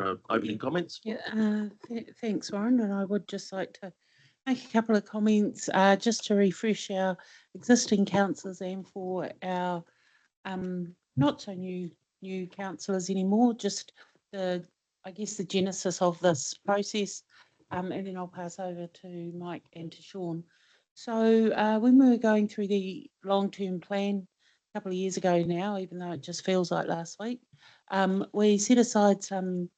for opening comments. Yeah, thanks, Warren. And I would just like to make a couple of comments just to refresh our existing councillors and for our not so new councillors anymore. Just I guess the genesis of this process, and then I'll pass over to Mike and to Sean. So when we were going through the long-term plan a couple of years ago now, even though it just feels like last week, we set aside some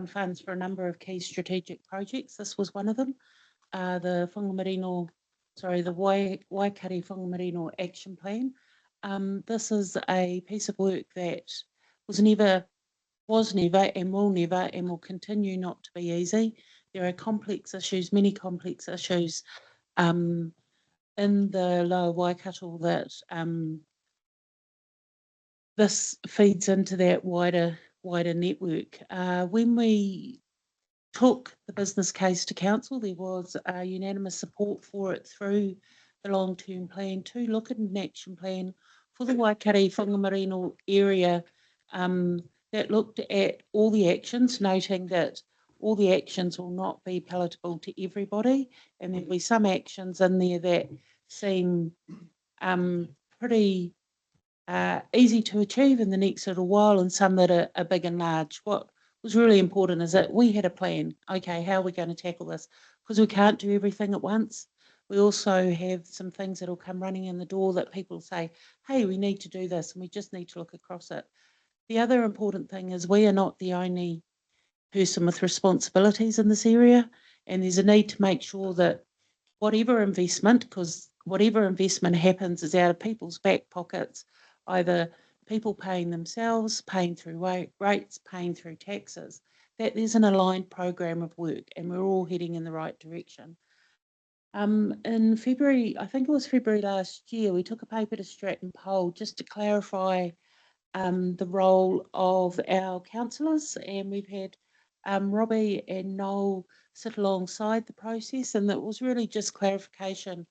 funds for a number of key strategic projects. This was one of them, the Waikari Whangamarino Action Plan. This is a piece of work that was never and will continue not to be easy. There are complex issues, many complex issues in the Lower Waikato that this feeds into that wider network. When we took the business case to council, there was unanimous support for it through the long-term plan to look at an action plan for the Waikari Whangamarino area that looked at all the actions, noting that all the actions will not be palatable to everybody, and there'll be some actions in there that seem pretty easy to achieve in the next little while, and some that are big and large. What was really important is that we had a plan. Okay, how are we going to tackle this? Because we can't do everything at once. We also have some things that will come running in the door that people say, hey, we need to do this, and we just need to look across it. The other important thing is we are not the only person with responsibilities in this area, and there's a need to make sure that whatever investment, because whatever investment happens is out of people's back pockets, either people paying themselves, paying through rates, paying through taxes, that there's an aligned program of work and we're all heading in the right direction. In February, I think it was February last year, we took a paper to Stratton Pole just to clarify the role of our councillors, and we've had Robbie and Noel sit alongside the process, and it was really just clarification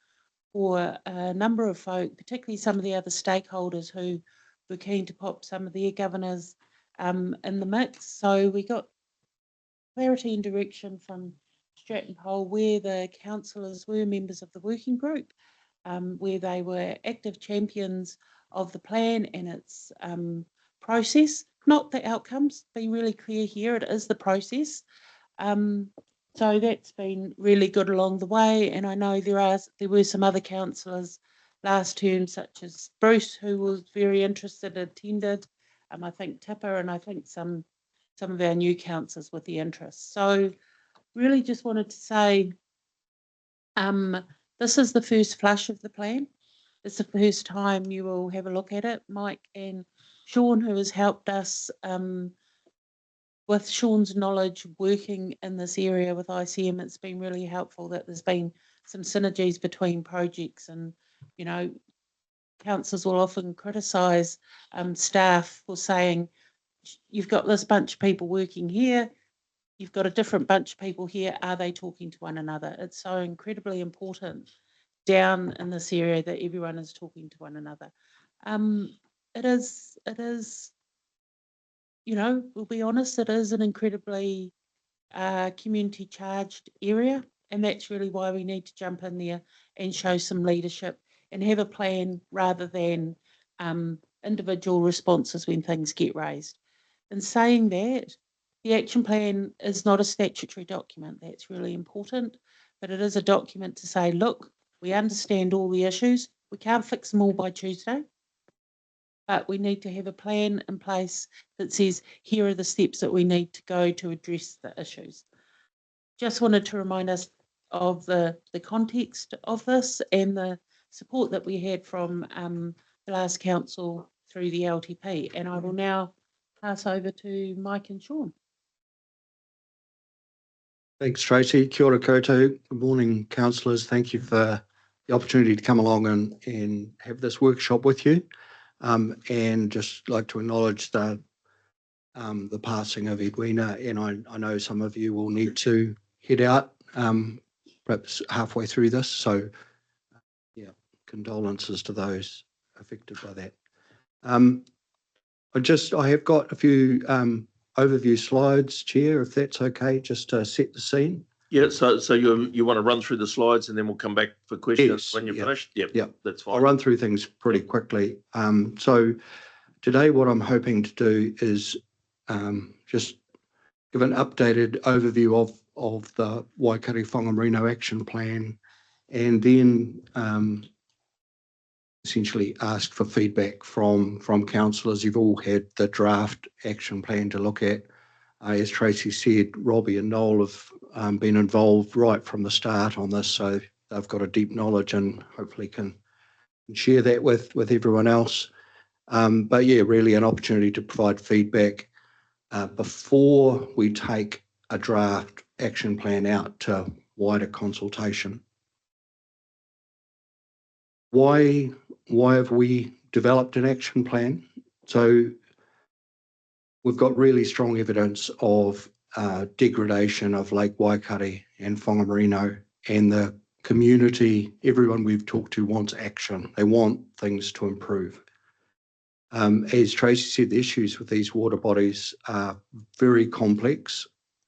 for a number of folk, particularly some of the other stakeholders who were keen to pop some of their governors in the mix. So we got clarity and direction from Stratton Pole where the councillors were members of the working group, where they were active champions of the plan and its process, not the outcomes. Being really clear here, it is the process. So that's been really good along the way, and I know there were some other councillors last term, such as Bruce, who was very interested, attended. I think Tipper, and I think some of our new councillors with the interest. So really just wanted to say this is the first flush of the plan. It's the first time you will have a look at it. Mike and Sean, who has helped us with Sean's knowledge working in this area with ICM, it's been really helpful that there's been some synergies between projects, and you know, councillors will often criticise staff for saying you've got this bunch of people working here, you've got a different bunch of people here, are they talking to one another? It's so incredibly important down in this area that everyone is talking to one another. It is, you know, we'll be honest, it is an incredibly community charged area, and that's really why we need to jump in there and show some leadership and have a plan rather than individual responses when things get raised. In saying that, the action plan is not a statutory document. That's really important, but it is a document to say, look, we understand all the issues. We can't fix them all by Tuesday, but we need to have a plan in place that says, here are the steps that we need to go to address the issues. Just wanted to remind us of the context of this and the support that we had from the last council through the LTP. And I will now pass over to Mike and Sean. Thanks, Tracy. Kia ora koutou. Good morning, councillors. Thank you for the opportunity to come along and have this workshop with you. And just like to acknowledge the passing of Edwina, and I know some of you will need to head out perhaps halfway through this. So, yeah, condolences to those affected by that. I have got a few overview slides, Chair, if that's okay, just to set the scene. Yeah, so you want to run through the slides and then we'll come back for questions Yes, when you're yeah. finished? Yep, Yep. that's I'll fine. run through things pretty quickly. So today what I'm hoping to do is just give an updated overview of the Waikato Whangamarino Action Plan, and then essentially ask for feedback from councillors. You've all had the draft action plan to look at. As Tracy said, Robbie and Noel have been involved right from the start on this, so they've got a deep knowledge and hopefully can share that with everyone else. But yeah, really an opportunity to provide feedback before we take a draft action plan out to wider consultation. Why have we developed an action plan? So we've got really strong evidence of degradation of Lake Waikato and Whangamarino, and the community, everyone we've talked to wants action. They want things to improve. As Tracy said, the issues with these water bodies are very complex,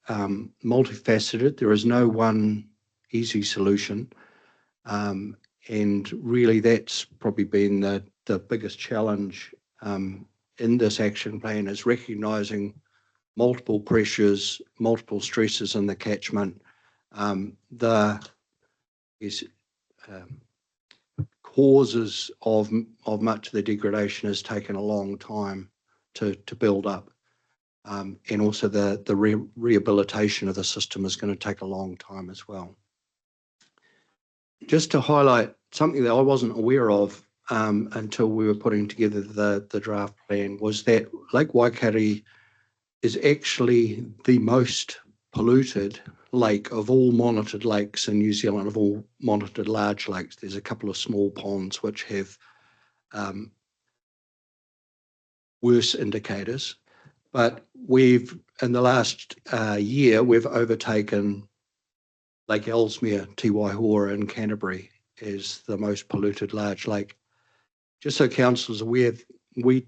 multifaceted. There is no one easy solution. And really that's probably been the biggest challenge in this action plan, is recognising multiple pressures, multiple stresses in the catchment. Causes of much of the degradation has taken a long time to build up. And also the rehabilitation of the system is going to take a long time as well. Just to highlight something that I wasn't aware of until we were putting together the draft plan, was that Lake Waikato is actually the most polluted lake of all monitored lakes in New Zealand, of all monitored large lakes. There's a couple of small ponds which have worse indicators, but in the last year, we've overtaken Lake Ellesmere, Te Waihora in Canterbury as the most polluted large lake. Just so councillors are aware, we,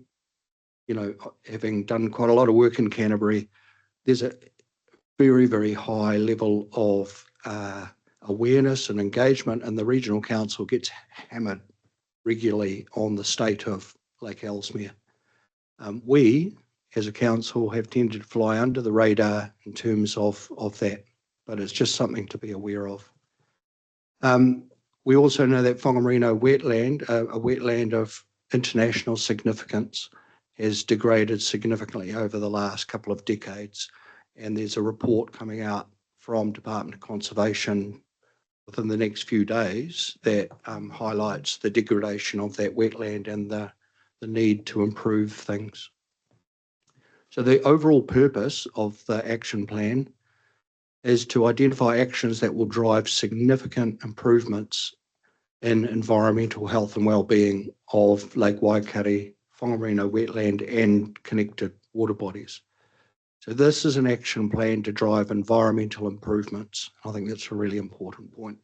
having done quite a lot of work in Canterbury, there's a very, very high level of awareness and engagement, and the regional council gets hammered regularly on the state of Lake Ellesmere. We, as a council, have tended to fly under the radar in terms of that, but it's just something to be aware of. We also know that Whangamarino wetland, a wetland of international significance, has degraded significantly over the last couple of decades. And there's a report coming out from Department of Conservation within the next few days that highlights the degradation of that wetland and the need to improve things. So the overall purpose of the action plan is to identify actions that will drive significant improvements in environmental health and well-being of Lake Waikato, Whangamarino wetland and connected water bodies. So this is an action plan to drive environmental improvements. I think that's a really important point.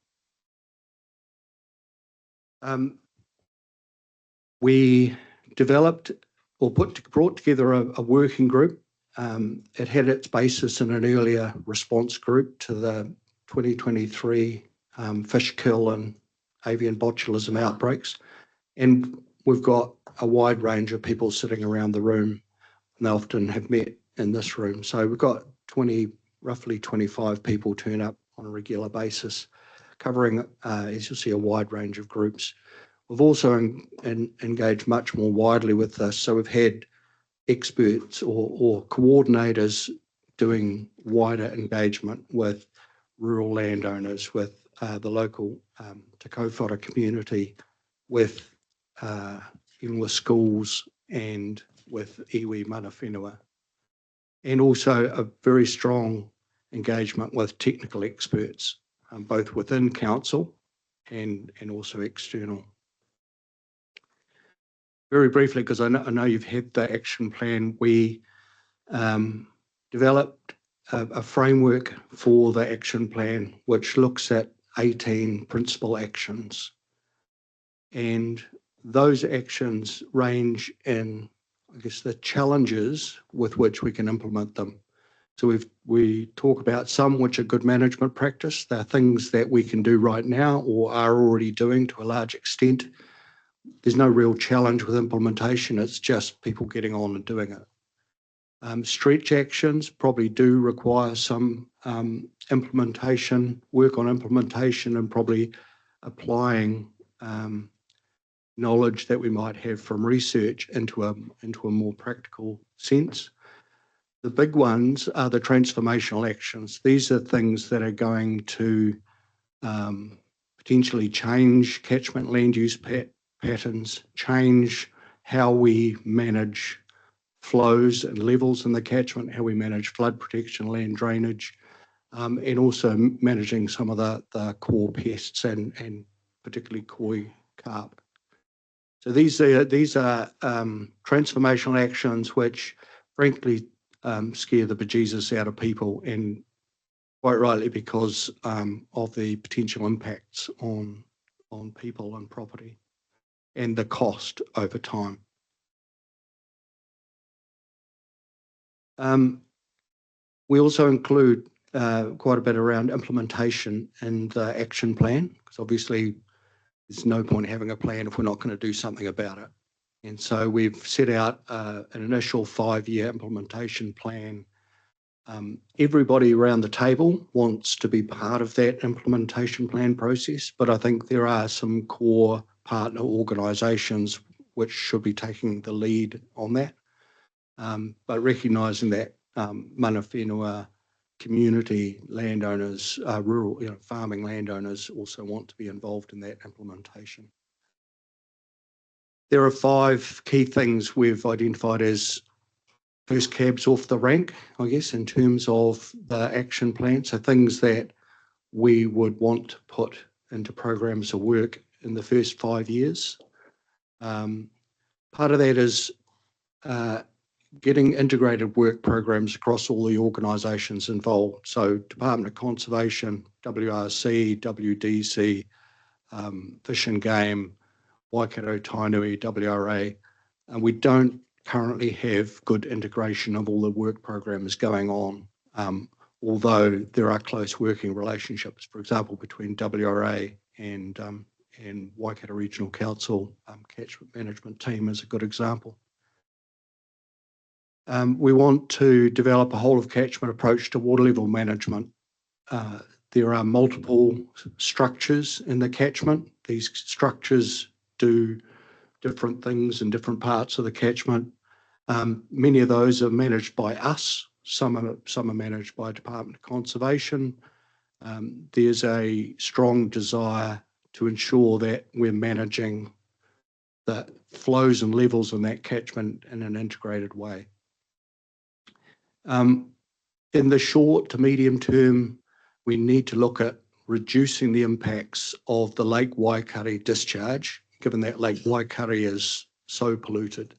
We developed or brought together a working group. It had its basis in an earlier response group to the 2023 fish kill and avian botulism outbreaks. And we've got a wide range of people sitting around the room, and they often have met in this room. So we've got roughly 25 people turn up on a regular basis, covering, as you'll see, a wide range of groups. We've also engaged much more widely with this. So we've had experts or coordinators doing wider engagement with rural landowners, with the local Te Kaupara community, with even with schools and with iwi mana whenua, and also a very strong engagement with technical experts, both within council and also external. Very briefly, because I know you've had the action plan, we developed a framework for the action plan, which looks at 18 principal actions. And those actions range in I guess, the challenges with which we can implement them. So we talk about some which are good management practice. They're things that we can do right now or are already doing to a large extent. There's no real challenge with implementation. It's just people getting on and doing it. Stretch actions probably do require some implementation, work on implementation, and probably applying knowledge that we might have from research into a more practical sense. The big ones are the transformational actions. These are things that are going to potentially change catchment land use patterns, change how we manage flows and levels in the catchment, how we manage flood protection, land drainage, and also managing some of the core pests and particularly koi carp. So these are transformational actions which, frankly, scare the bejesus out of people, and quite rightly because of the potential impacts on people and property and the cost over time. We also include quite a bit around implementation in the action plan, because obviously there's no point having a plan if we're not going to do something about it. And so we've set out an initial 5-year implementation plan. Everybody around the table wants to be part of that implementation plan process, but I think there are some core partner organisations which should be taking the lead on that. But recognising that mana whenua, community landowners, rural, farming landowners also want to be involved in that implementation. There are 5 key things we've identified as first cabs off the rank, I guess, in terms of the action plan. So things that we would want to put into programs of work in the first 5 years. Part of that is getting integrated work programs across all the organisations involved. So Department of Conservation, WRC, WDC, Fish and Game, Waikato Tainui, WRA, and we don't currently have good integration of all the work programs going on, although there are close working relationships, for example, between WRA and Waikato Regional Council. Catchment management team is a good example. We want to develop a whole of catchment approach to water level management. There are multiple structures in the catchment. These structures do different things in different parts of the catchment. Many of those are managed by us. Some are managed by Department of Conservation. There's a strong desire to ensure that we're managing the flows and levels in that catchment in an integrated way. In the short to medium term, we need to look at reducing the impacts of the Lake Waikare discharge, given that Lake Waikare is so polluted.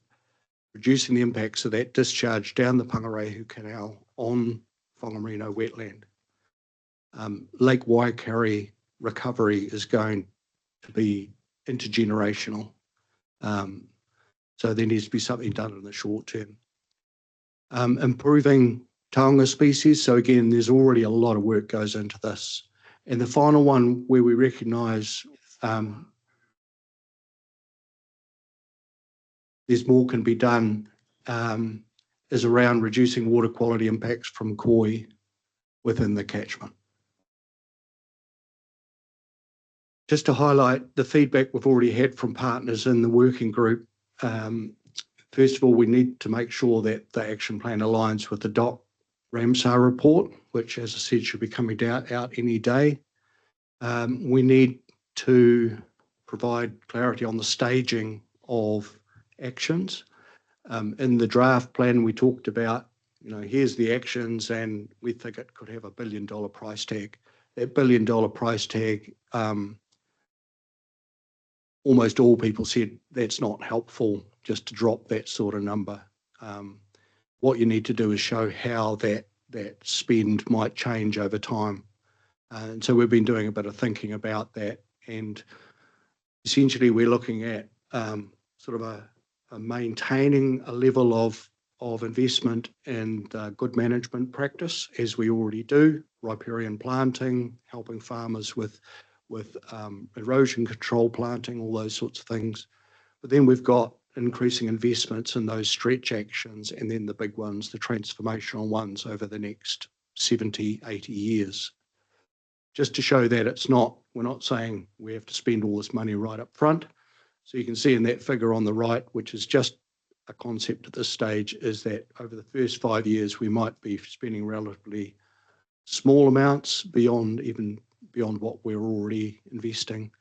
Reducing the impacts of that discharge down the Pangarehu Canal on Whangamarino wetland. Lake Waikare recovery is going to be intergenerational. So there needs to be something done in the short term. Improving taonga species. So again, there's already a lot of work goes into this. And the final one where we recognise there's more can be done is around reducing water quality impacts from koi within the catchment. Just to highlight the feedback we've already had from partners in the working group. First of all, we need to make sure that the action plan aligns with the DOC Ramsar report, which, as I said, should be coming out any day. We need to provide clarity on the staging of actions. In the draft plan, we talked about, here's the actions, and we think it could have $1 billion price tag. That $1 billion price tag, almost all people said that's not helpful just to drop that sort of number. What you need to do is show how that spend might change over time. And so we've been doing a bit of thinking about that, and essentially we're looking at sort of a maintaining a level of investment and good management practice, as we already do, riparian planting, helping farmers with erosion control planting, all those sorts of things. But then we've got increasing investments in those stretch actions, and then the big ones, the transformational ones over the next 70, 80 years. Just to show that we're not saying we have to spend all this money right up front. So you can see in that figure on the right, which is just a concept at this stage, is that over the first 5 years, we might be spending relatively small amounts beyond what we're already investing.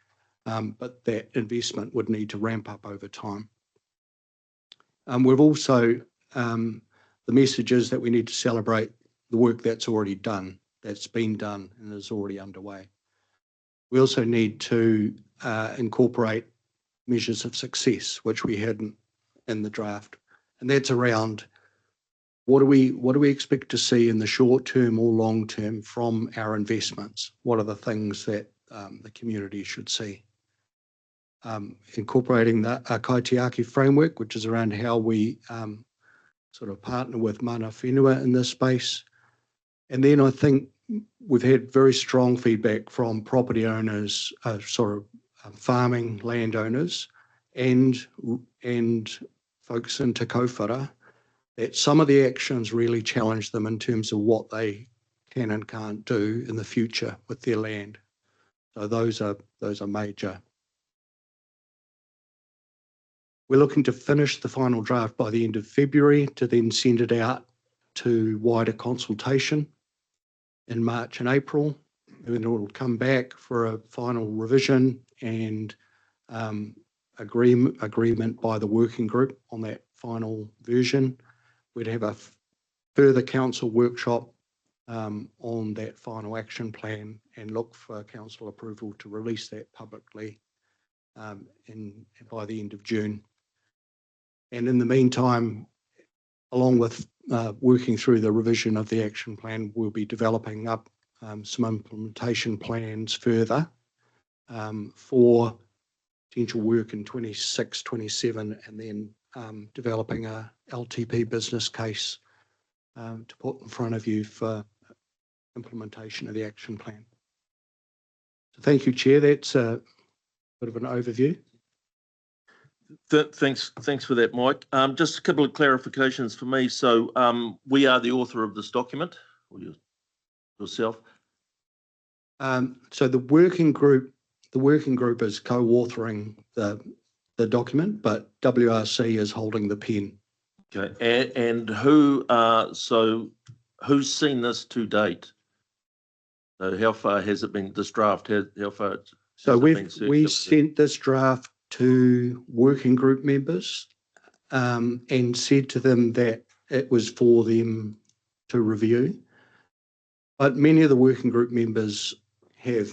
But that investment would need to ramp up over time. We've also, the message is that we need to celebrate the work that's already done, that's been done and is already underway. We also need to incorporate measures of success, which we hadn't in the draft. And that's around what do we expect to see in the short term or long term from our investments? What are the things that the community should see? Incorporating the Kaitiaki framework, which is around how we sort of partner with mana whenua in this space. And then I think we've had very strong feedback from property owners, farming landowners and folks in Te Kauwhara, that some of the actions really challenge them in terms of what they can and can't do in the future with their land. So those are major. We're looking to finish the final draft by the end of February to then send it out to wider consultation in March and April. And then it will come back for a final revision and agreement by the working group on that final version. We'd have a further council workshop on that final action plan and look for council approval to release that publicly by the end of June. And in the meantime, along with working through the revision of the action plan, we'll be developing up some implementation plans further for potential work in 26, 27, and then developing a LTP business case to put in front of you for implementation of the action plan. So thank you, Chair. That's a bit of an overview. Thanks for that, Mike. Just a couple of clarifications for me. So we are the author of this document, or yourself? So the working group is co-authoring the document, but WRC is holding the pen. Okay, and who's seen this to date? So how far has it been, this draft? How far? So we sent this draft to working group members and said to them that it was for them to review. But many of the working group members have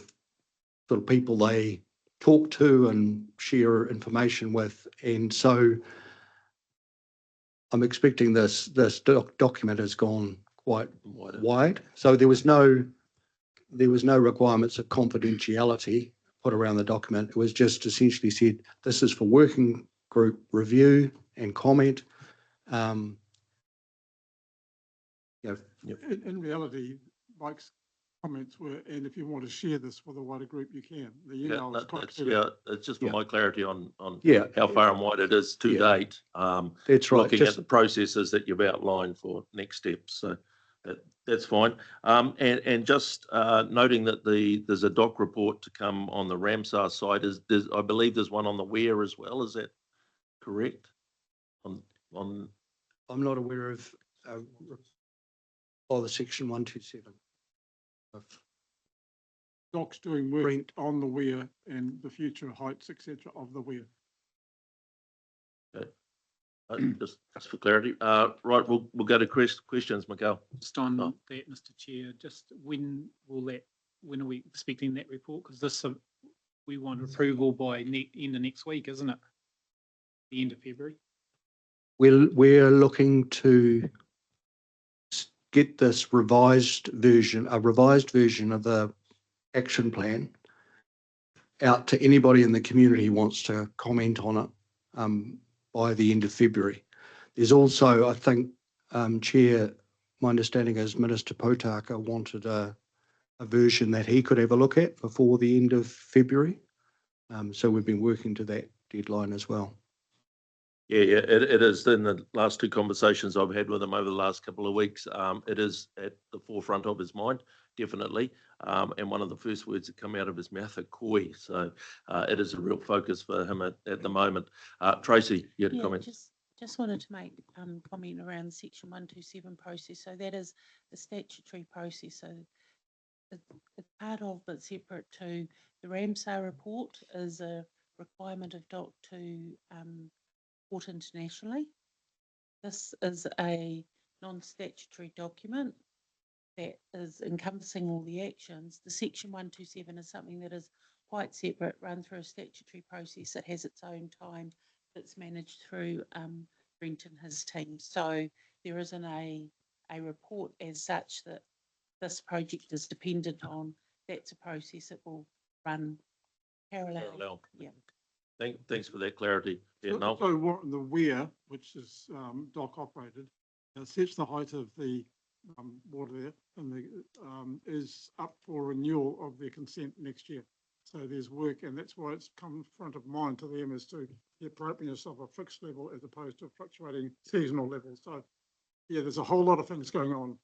sort of people they talk to and share information with, and so I'm expecting this document has gone quite wide. So there was no requirements of confidentiality put around the document. It was just essentially said, this is for working group review and comment. In reality, Mike's comments were, and if you want to share this with a wider group, you can. The email is quite clear. It's just for my clarity on how far and wide it is to date. That's right. Looking at the processes that you've outlined for next steps. So that's fine. And just noting that there's a doc report to come on the Ramsar side. I believe there's one on the Weir as well. Is that correct? I'm not aware of the section 127. Doc's doing work on the Weir and the future heights, etc. of the Weir. Okay. Just for clarity. Right, we'll go to questions, Miguel. Just on that, Mr. Chair, just when are we expecting that report? Because we want approval by end of next week, isn't it? The end of February. We're looking to get this revised version of the action plan out to anybody in the community who wants to comment on it by the end of February. There's also, I think, Chair, my understanding is Minister Potaka wanted a version that he could have a look at before the end of February. So we've been working to that deadline as well. Yeah, it is. In the last 2 conversations I've had with him over the last couple of weeks, it is at the forefront of his mind, definitely. And one of the first words that come out of his mouth are koi. So it is a real focus for him at the moment. Tracy, you had a comment? Just wanted to make comment around the Section 127 process. So that is a statutory process. So it's part of, but separate to the Ramsar report, is a requirement of DOC to report internationally. This is a non-statutory document that is encompassing all the actions. The Section 127 is something that is quite separate, run through a statutory process that has its own time, that's managed through Brent and his team. So there isn't a report as such that this project is dependent on. That's a process that will run parallel. Yeah. Thanks for that clarity. Yeah, Noel? So what, the weir, which is DOC operated, sets the height of the water there, and is up for renewal of their consent next year. So there's work, and that's why it's come front of mind to them as to the appropriateness of a fixed level as opposed to fluctuating seasonal levels. So yeah, there's a whole lot of things going on.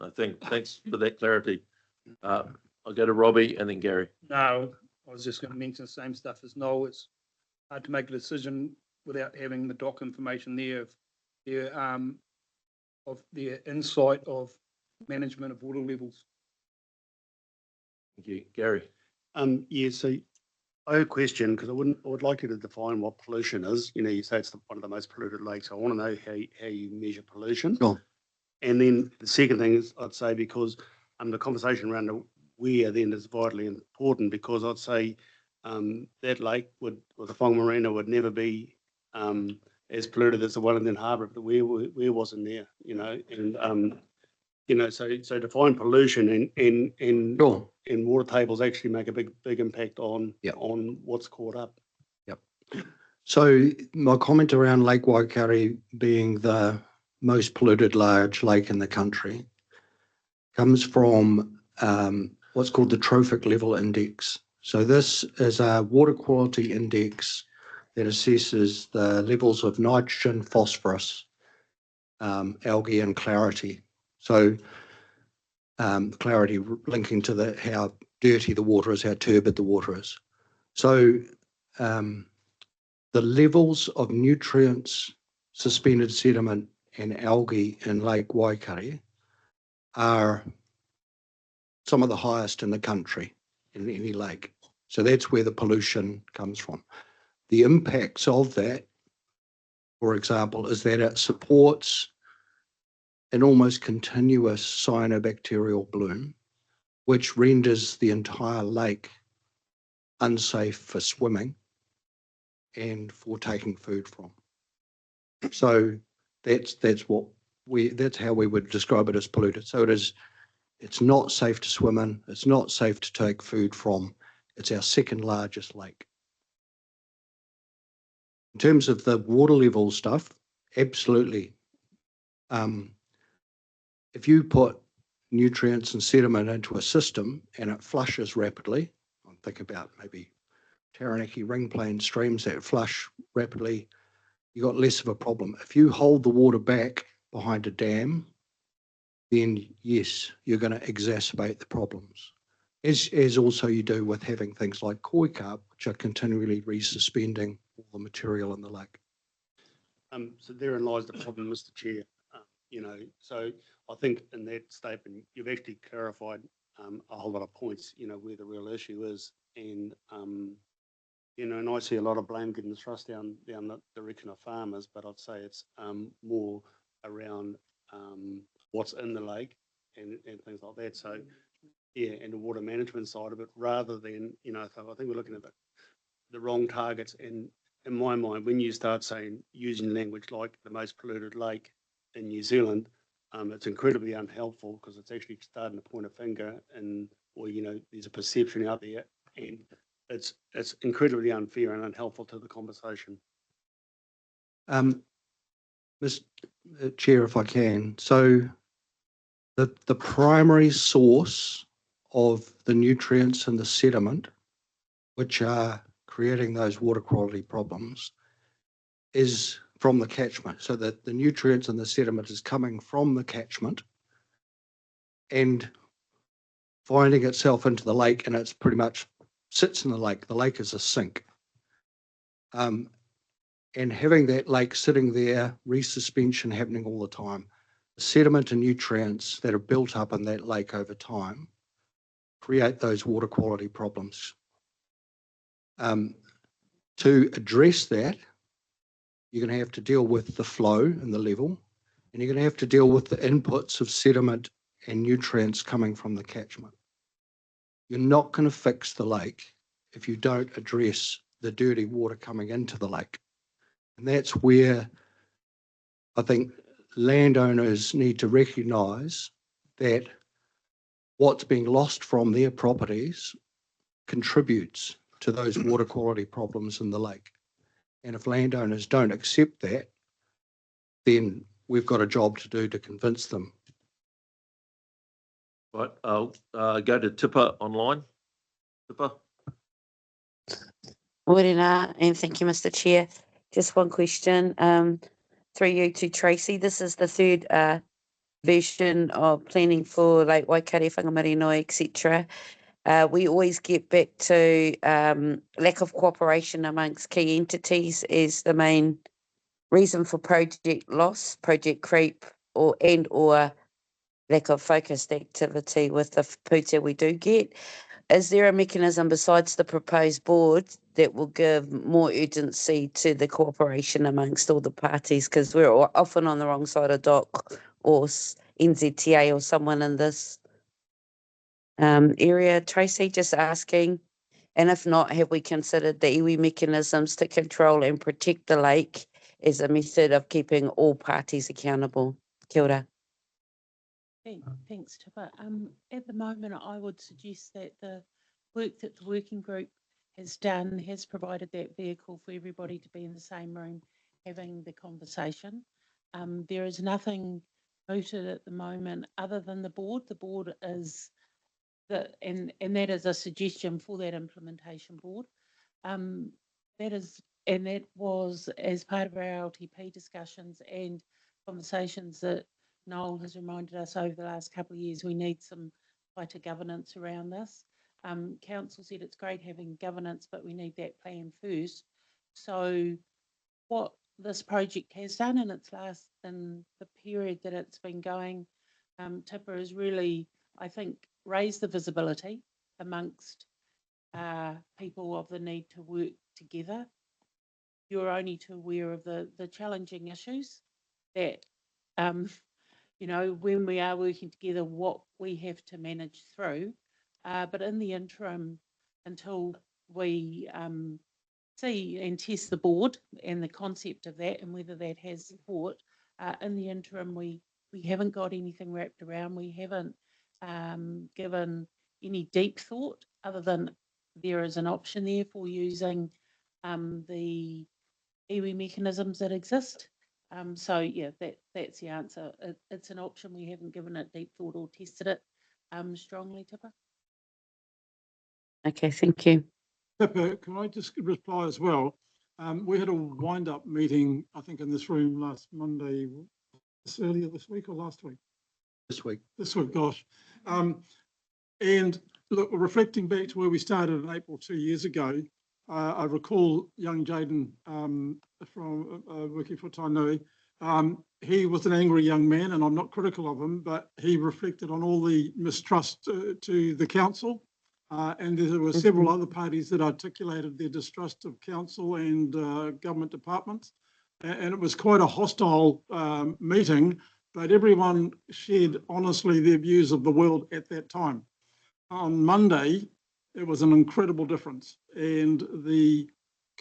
I think, thanks for that clarity. I'll go to Robbie and then Gary. No, I was just going to mention the same stuff as Noel. It's hard to make a decision without having the DOC information there of their insight of management of water levels. Thank you. Gary? Yeah, so I have a question, because I would like you to define what pollution is. You know, you say it's one of the most polluted lakes. I want to know how you measure pollution. Sure. And then the second thing is, I'd say, because the conversation around the weir then is vitally important, because I'd say that lake or the Whangamarina would never be as polluted as the one in Den Harbour if the weir wasn't there, you know. And you know, so define pollution and Sure. and water tables actually make a big impact on Yep. on what's caught up. So my comment around Lake Waikare being the most polluted large lake in the country comes from what's called the Trophic Level Index. So this is a water quality index that assesses the levels of nitrogen, phosphorus, algae and clarity. So clarity linking to how dirty the water is, how turbid the water is. So the levels of nutrients, suspended sediment and algae in Lake Waikare are some of the highest in the country in any lake. So that's where the pollution comes from. The impacts of that, for example, is that it supports an almost continuous cyanobacterial bloom, which renders the entire lake unsafe for swimming and for taking food from. So that's how we would describe it as polluted. So it's not safe to swim in, it's not safe to take food from. It's our second largest lake. In terms of the water level stuff, absolutely. If you put nutrients and sediment into a system and it flushes rapidly, I think about maybe Taranaki ring plain streams that flush rapidly, you got less of a problem. If you hold the water back behind a dam, then yes, you're going to exacerbate the problems. As also you do with having things like koi carp, which are continually resuspending all the material in the lake. So therein lies the problem, Mr. Chair. You know, so I think in that statement, you've actually clarified a whole lot of points, you know, where the real issue is. And, you know, and I see a lot of blame getting thrust down the direction of farmers, but I'd say it's more around what's in the lake and things like that. So, yeah, and the water management side of it, rather than, you know, so I think we're looking at the wrong targets. And in my mind, when you start using language like the most polluted lake in New Zealand, it's incredibly unhelpful, because it's actually starting to point a finger or, you know, there's a perception out there, and it's incredibly unfair and unhelpful to the conversation. Mr. Chair, if I can, so the primary source of the nutrients in the sediment, which are creating those water quality problems, is from the catchment. So that the nutrients in the sediment is coming from the catchment and finding itself into the lake, and it's pretty much sits in the lake. The lake is a sink. And having that lake sitting there, resuspension happening all the time, the sediment and nutrients that are built up in that lake over time create those water quality problems. To address that, you're going to have to deal with the flow and the level, and you're going to have to deal with the inputs of sediment and nutrients coming from the catchment. You're not going to fix the lake if you don't address the dirty water coming into the lake. And that's where I think landowners need to recognise that what's being lost from their properties contributes to those water quality problems in the lake. And if landowners don't accept that, then we've got a job to do to convince them. Right, I'll go to Tipper online. Tipper? Morena, and thank you, Mr. Chair. Just one question, through you to Tracy. This is the third version of planning for Lake Waikato, Whangamarinoa, etc. We always get back to lack of cooperation amongst key entities as the main reason for project loss, project creep, or lack of focused activity with the puta we do get. Is there a mechanism besides the proposed board that will give more urgency to the cooperation amongst all the parties? Because we're often on the wrong side of DOC or NZTA or someone in this area. Tracy, just asking. And if not, have we considered the iwi mechanisms to control and protect the lake as a method of keeping all parties accountable? Kia ora. Thanks, Tipper. At the moment, I would suggest that the work that the working group has done has provided that vehicle for everybody to be in the same room having the conversation. There is nothing mooted at the moment other than the board. The board is and that is a suggestion for that implementation board. That was as part of our LTP discussions and conversations that Noel has reminded us over the last couple of years we need some tighter governance around this. Council said it's great having governance, but we need that plan first. So what this project has done in the period that it's been going, Tipper, is really, I think, raise the visibility amongst people of the need to work together. You're only too aware of the challenging issues that when we are working together, what we have to manage through. But in the interim, until we see and test the board and the concept of that and whether that has support, in the interim, we haven't got anything wrapped around. We haven't given any deep thought other than there is an option there for using the iwi mechanisms that exist. So yeah, that's the answer. It's an option. We haven't given it deep thought or tested it strongly, Tipper. Okay, thank you. Pippa, can I just reply as well? We had a wind-up meeting, I think, in this room last Monday, earlier this week or last week? This week. This week, gosh. And look, reflecting back to where we started in April 2 years ago, I recall young Jaden from working for Tainui. He was an angry young man, and I'm not critical of him, but he reflected on all the mistrust to the council. And there were several other parties that articulated their distrust of council and government departments. And it was quite a hostile meeting, but everyone shared honestly their views of the world at that time. On Monday, it was an incredible difference. And the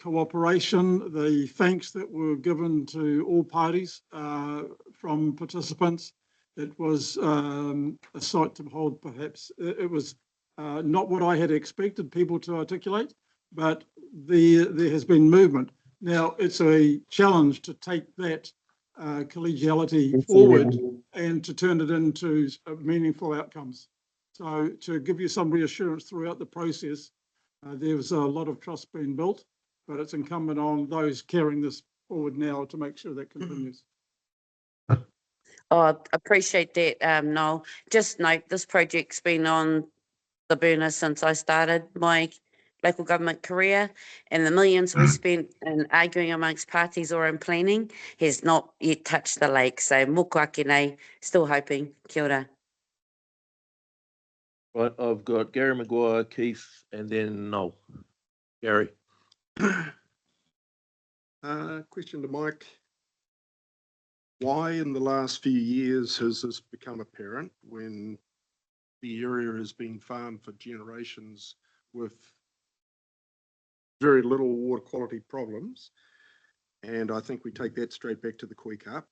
cooperation, the thanks that were given to all parties from participants, it was a sight to behold, perhaps. It was not what I had expected people to articulate, but there has been movement. Now, it's a challenge to take that collegiality forward and to turn it into meaningful outcomes. So to give you some reassurance throughout the process, there's a lot of trust being built, but it's incumbent on those carrying this forward now to make sure that continues. Oh, I appreciate that, Noel. Just note, this project's been on the burner since I started my local government career, and the millions we spent in arguing amongst parties or in planning has not yet touched the lake. So moko ake nei, still hoping. Kia ora. Right, I've got Gary Maguire, Keith, and then Noel. Gary. Question to Mike. Why in the last few years has this become apparent when the area has been farmed for generations with very little water quality problems? And I think we take that straight back to the Koi Carp.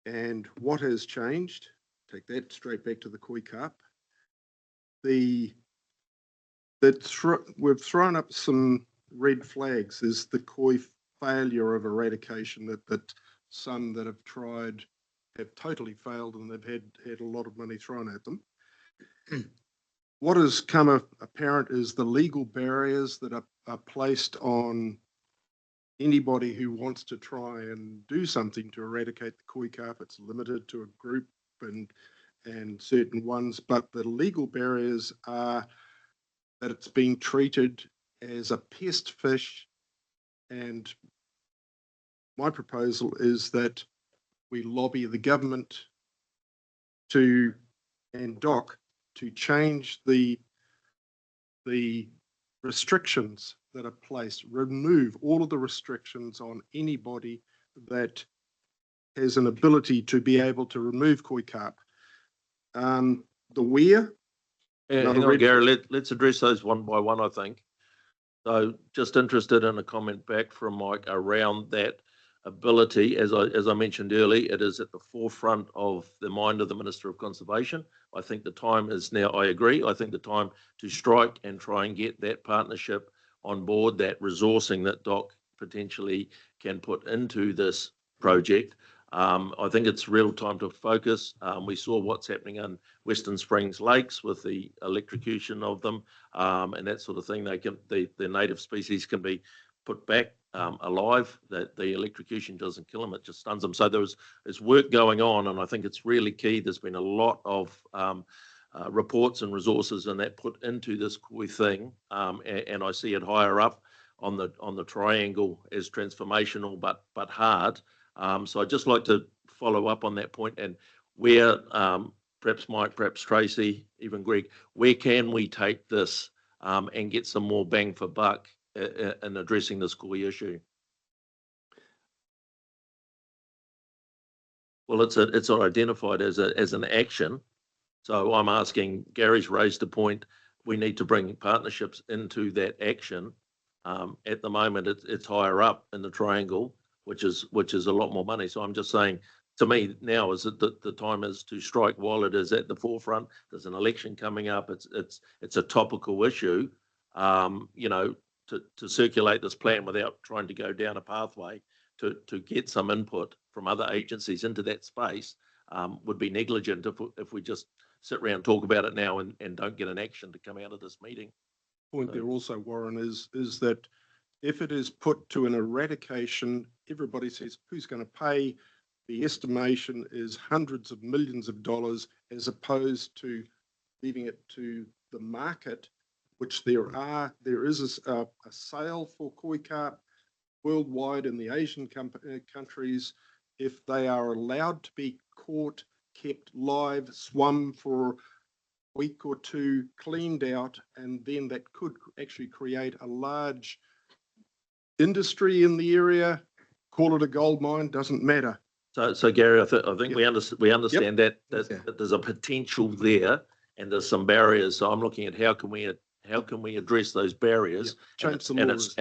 And what has changed? Take that straight back to the Koi Carp. We've thrown up some red flags. Is the koi failure of eradication that some that have tried have totally failed, and they've had a lot of money thrown at them. What has come apparent is the legal barriers that are placed on anybody who wants to try and do something to eradicate the koi carp. It's limited to a group and certain ones, but the legal barriers are that it's being treated as a pest fish. And my proposal is that we lobby the government and DOC to change the restrictions that are placed, remove all of the restrictions on anybody that has an ability to be able to remove koi carp. The weir. Hang on, Gary, let's address those one by one, I think. So just interested in a comment back from Mike around that ability. As I mentioned earlier, it is at the forefront of the mind of the Minister of Conservation. I think the time is now, I agree, I think the time to strike and try and get that partnership on board, that resourcing that DOC potentially can put into this project. I think it's real time to focus. We saw what's happening in Western Springs Lakes with the electrocution of them and that sort of thing. The native species can be put back alive. That the electrocution doesn't kill them; it just stuns them. So there's work going on, and I think it's really key. There's been a lot of reports and resources and that put into this koi thing, and I see it higher up on the triangle as transformational, but hard. So I'd just like to follow up on that point and where perhaps Mike, perhaps Tracy, even Greg, where can we take this and get some more bang for buck in addressing this koi issue? Well, it's identified as an action. So I'm asking, Gary's raised the point, we need to bring partnerships into that action. At the moment, it's higher up in the triangle, which is a lot more money. So I'm just saying, to me now is that the time is to strike while it is at the forefront. There's an election coming up. It's a topical issue. To circulate this plan without trying to go down a pathway to get some input from other agencies into that space would be negligent if we just sit around and talk about it now and don't get an action to come out of this meeting. Point there also, Warren, is that if it is put to an eradication, everybody says, who's going to pay? The estimation is hundreds of millions of dollars, as opposed to leaving it to the market, which there is a sale for koi carp worldwide in the Asian countries. If they are allowed to be caught, kept live, swum for a week or two, cleaned out, and then that could actually create a large industry in the area. Call it a gold mine, doesn't matter. So Gary, I think we understand that Yeah. there's a potential there and there's some barriers. So I'm looking at how can we address those barriers? Change the laws.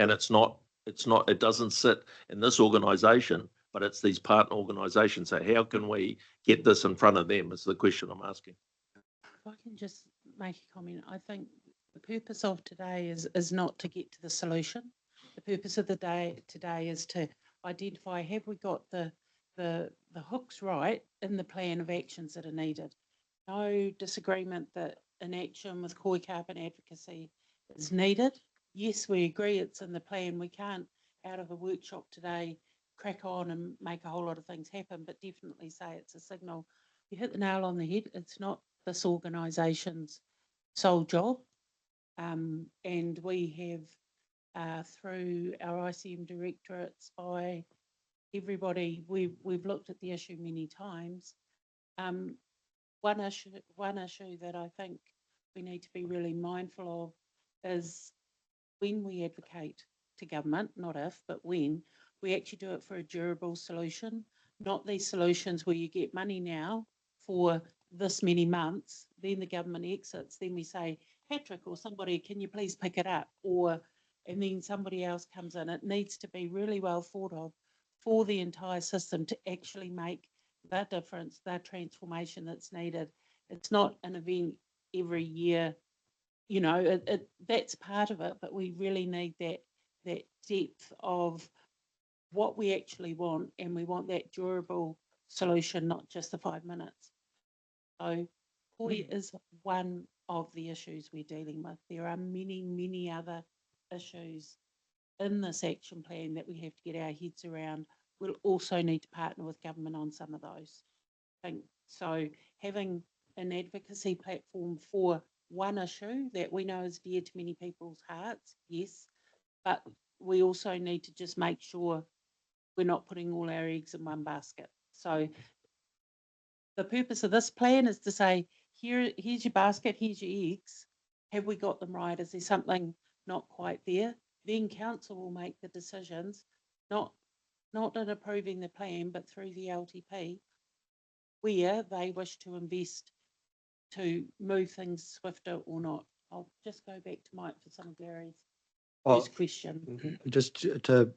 It doesn't sit in this organisation, but it's these partner organisations. So how can we get this in front of them is the question I'm asking. If I can just make a comment, I think the purpose of today is not to get to the solution. the purpose of the day today is to identify, have we got the hooks right in the plan of actions that are needed? No disagreement that an action with koi carp and advocacy is needed. Yes, we agree it's in the plan. We can't, out of a workshop today, crack on and make a whole lot of things happen, but definitely say it's a signal. You hit the nail on the head. It's not this organisation's sole job. And we have, through our ICM directorates, by everybody, we've looked at the issue many times. One issue that I think we need to be really mindful of is when we advocate to government, not if, but when, we actually do it for a durable solution, not these solutions where you get money now for this many months, then the government exits, then we say, Patrick or somebody, can you please pick it up? And then somebody else comes in. It needs to be really well thought of for the entire system to actually make the difference, the transformation that's needed. It's not an event every year, you know, that's part of it, but we really need that depth of what we actually want, and we want that durable solution, not just the 5 minutes. So koi is one of the issues we're dealing with. There are many, many other issues in this action plan that we have to get our heads around. We'll also need to partner with government on some of those. I think so. Having an advocacy platform for one issue that we know is dear to many people's hearts, yes, but we also need to just make sure we're not putting all our eggs in one basket. So the purpose of this plan is to say, here's your basket, here's your eggs. Have we got them right? Is there something not quite there? Then council will make the decisions, not in approving the plan, but through the LTP, where they wish to invest to move things swifter or not. I'll just go back to Mike for some of Gary's first question. Just to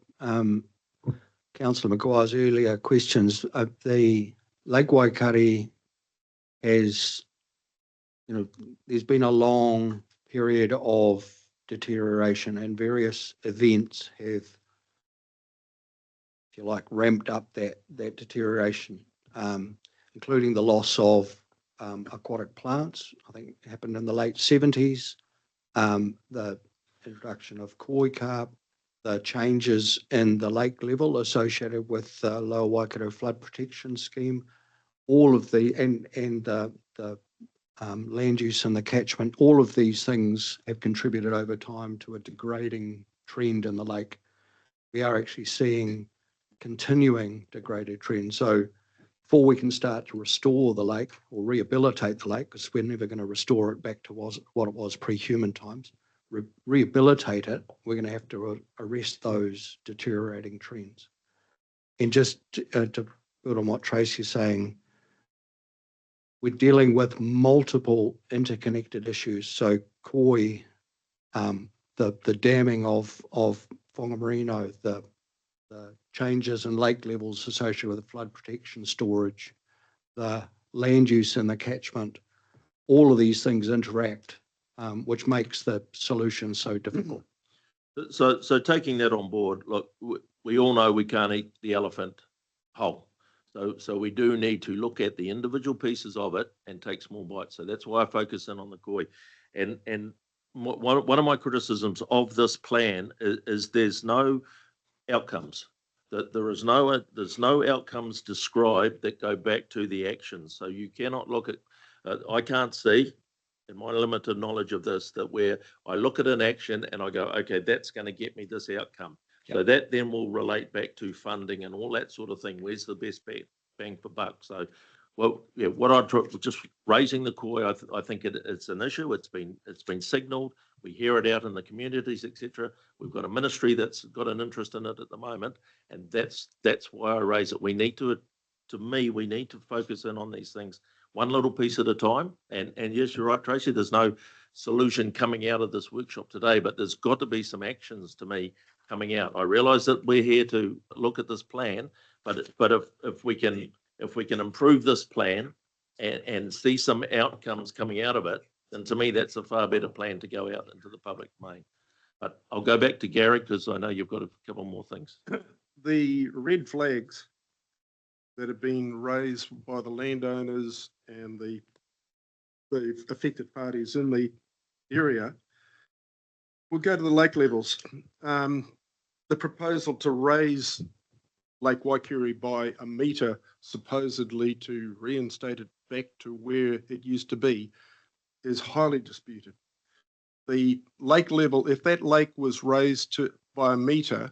Councillor Maguire's earlier questions, the Lake Waikare has, there's been a long period of deterioration, and various events have, if you like, ramped up that deterioration, including the loss of aquatic plants. I think it happened in the late 70s, the introduction of koi carp, the changes in the lake level associated with the Lower Waikato Flood Protection Scheme, all of the land use and the catchment, all of these things have contributed over time to a degrading trend in the lake. We are actually seeing continuing degraded trend. So before we can start to restore the lake or rehabilitate the lake, because we're never going to restore it back to what it was pre-human times, rehabilitate it, we're going to have to arrest those deteriorating trends. And just to build on what Tracy's saying, we're dealing with multiple interconnected issues. So koi, the damming of Whangamarino, the changes in lake levels associated with the flood protection storage, the land use in the catchment, all of these things interact, which makes the solution so difficult. So taking that on board, look, we all know we can't eat the elephant whole. So we do need to look at the individual pieces of it and take small bites. So that's why I focus in on the koi. And one of my criticisms of this plan is there's no outcomes. That there's no outcomes described that go back to the actions. So you cannot look at. I can't see, in my limited knowledge of this, that where I look at an action and I go, okay, that's going to get me this outcome. So that then will relate back to funding and all that sort of thing. Where's the best bang for buck? So, well, yeah, what I just raising the koi, I think it's an issue. It's been signalled. We hear it out in the communities, etc. We've got a ministry that's got an interest in it at the moment, and that's why I raise it. We need to focus in on these things one little piece at a time. And yes, you're right, Tracy. There's no solution coming out of this workshop today, but there's got to be some actions to me coming out. I realise that we're here to look at this plan, but if we can improve this plan and see some outcomes coming out of it, then to me that's a far better plan to go out into the public domain. But I'll go back to Gary because I know you've got a couple more things. The red flags that have been raised by the landowners and the affected parties in the area. We'll go to the lake levels. The proposal to raise Lake Waikiri by a metre, supposedly to reinstate it back to where it used to be, is highly disputed. The lake level, if that lake was raised by a metre,